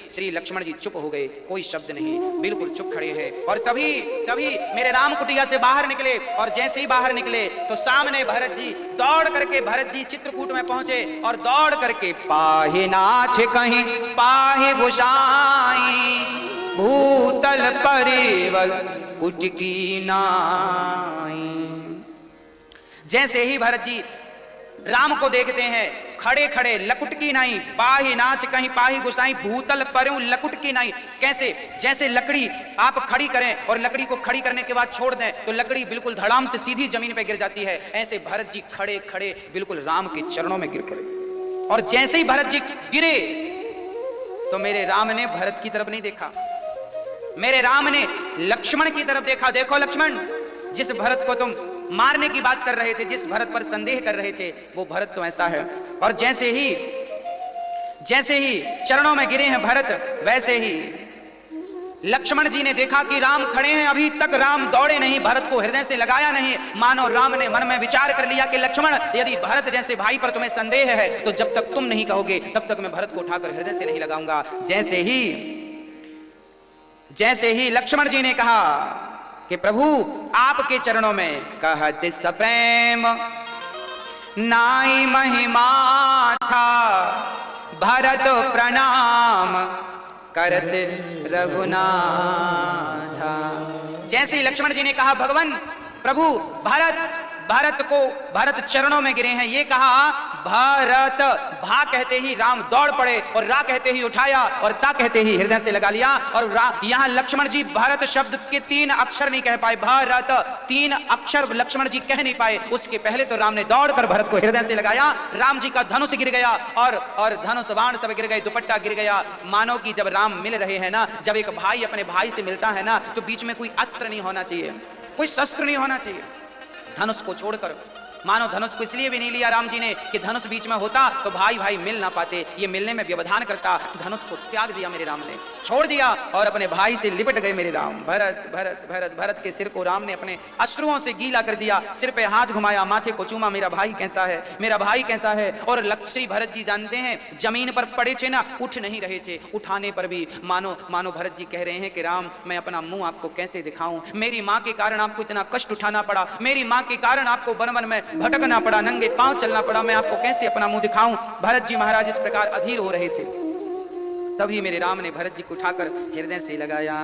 श्री लक्ष्मण जी चुप हो गए, कोई शब्द नहीं, बिल्कुल चुप खड़े हैं। और तभी मेरे राम कुटिया से बाहर निकले। और जैसे ही बाहर निकले तो सामने भरत जी, दौड़ करके भरत जी चित्रकूट में पहुंचे और दौड़ करके, पाहि नाथ कहीं पाहि गोसाई, भूतल परिवल कुट की नाई। जैसे ही भरत जी राम को देखते हैं, खड़े खड़े लकुट की नाई, पाहि नाच कहीं पाहि गुसाई, भूतल परऊं लकुट की नाई। कैसे? जैसे लकड़ी आप खड़ी करें और लकड़ी को खड़ी करने के बाद छोड़ दें तो लकड़ी बिल्कुल धड़ाम से सीधी जमीन पे गिर जाती है, ऐसे भरत जी खड़े खड़े बिल्कुल राम के चरणों में गिर पड़े। और जैसे ही भरत जी गिरे तो मेरे राम ने भरत की तरफ नहीं देखा, मेरे राम ने लक्ष्मण की तरफ देखा। देखो लक्ष्मण, जिस भरत को तुम मारने की बात कर रहे थे, जिस भरत पर संदेह कर रहे थे, वो भरत तो ऐसा है। और जैसे ही चरणों में गिरे हैं भरत, वैसे ही लक्ष्मण जी ने देखा कि राम खड़े हैं। अभी तक राम दौड़े नहीं, भरत को हृदय से लगाया नहीं, मानो राम ने मन में विचार कर लिया कि लक्ष्मण, यदि भरत जैसे भाई पर तुम्हें संदेह है तो जब तक तुम नहीं कहोगे तब तक मैं भरत को उठाकर हृदय से नहीं लगाऊंगा। जैसे ही लक्ष्मण जी ने कहा कि प्रभु आपके चरणों में कहत सप्रेम नाई महिमा था, भरत प्रणाम करत रघुनाथा। जैसे ही लक्ष्मण जी ने कहा, भगवान प्रभु भरत चरणों में गिरे हैं, ये कहा भरत, भा कहते ही राम दौड़ पड़े और रा कहते ही उठाया और ता कहते ही हृदय से लगा लिया। और यहाँ लक्ष्मण जी भरत शब्द के 3 अक्षर नहीं कह पाए, भरत 3 अक्षर लक्ष्मण जी कह नहीं पाए। उसके पहले तो राम ने दौड़कर भरत को हृदय से लगाया। राम जी का धनुष गिर गया और धनुष बाण सब गिर गए, दुपट्टा गिर गया। मानो कि जब राम मिल रहे हैं ना, जब एक भाई अपने भाई से मिलता है ना, तो बीच में कोई अस्त्र नहीं होना चाहिए, कोई शस्त्र नहीं होना चाहिए। धनुष को छोड़कर, मानो धनुष को इसलिए भी नहीं लिया राम जी ने कि धनुष बीच में होता तो भाई भाई मिल ना पाते, ये मिलने में व्यवधान करता। धनुष को त्याग दिया मेरे राम ने, छोड़ दिया और अपने भाई से लिपट गए मेरे राम। भरत भरत भरत भरत के सिर को राम ने अपने अश्रुओं से गीला कर दिया, सिर पे हाथ घुमाया, माथे को चूमा, मेरा भाई कैसा है, मेरा भाई कैसा है। और श्री भरत जी जानते हैं, जमीन पर पड़े थे ना, उठ नहीं रहे थे, उठाने पर भी मानो भरत जी कह रहे हैं कि राम मैं अपना मुंह आपको कैसे दिखाऊं, मेरी माँ के कारण आपको इतना कष्ट उठाना पड़ा, मेरी माँ के कारण आपको वन वन में भटकना पड़ा, नंगे पांव चलना पड़ा, मैं आपको कैसे अपना मुंह दिखाऊं। भरत जी महाराज इस प्रकार अधीर हो रहे थे। तभी मेरे राम ने भरत जी को उठाकर हृदय से लगाया।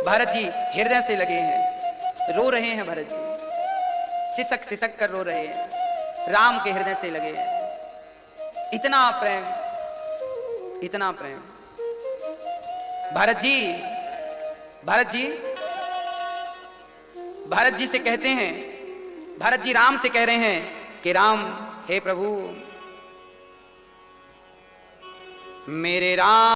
भरत जी हृदय से लगे हैं, रो रहे हैं भरत जी, सिसक सिसक कर रो रहे हैं, राम के हृदय से लगे हैं। इतना प्रेम, इतना प्रेम। भरत जी, भरत जी, भरत जी से कहते हैं, भरत जी राम से कह रहे हैं कि राम, हे प्रभु, मेरे राम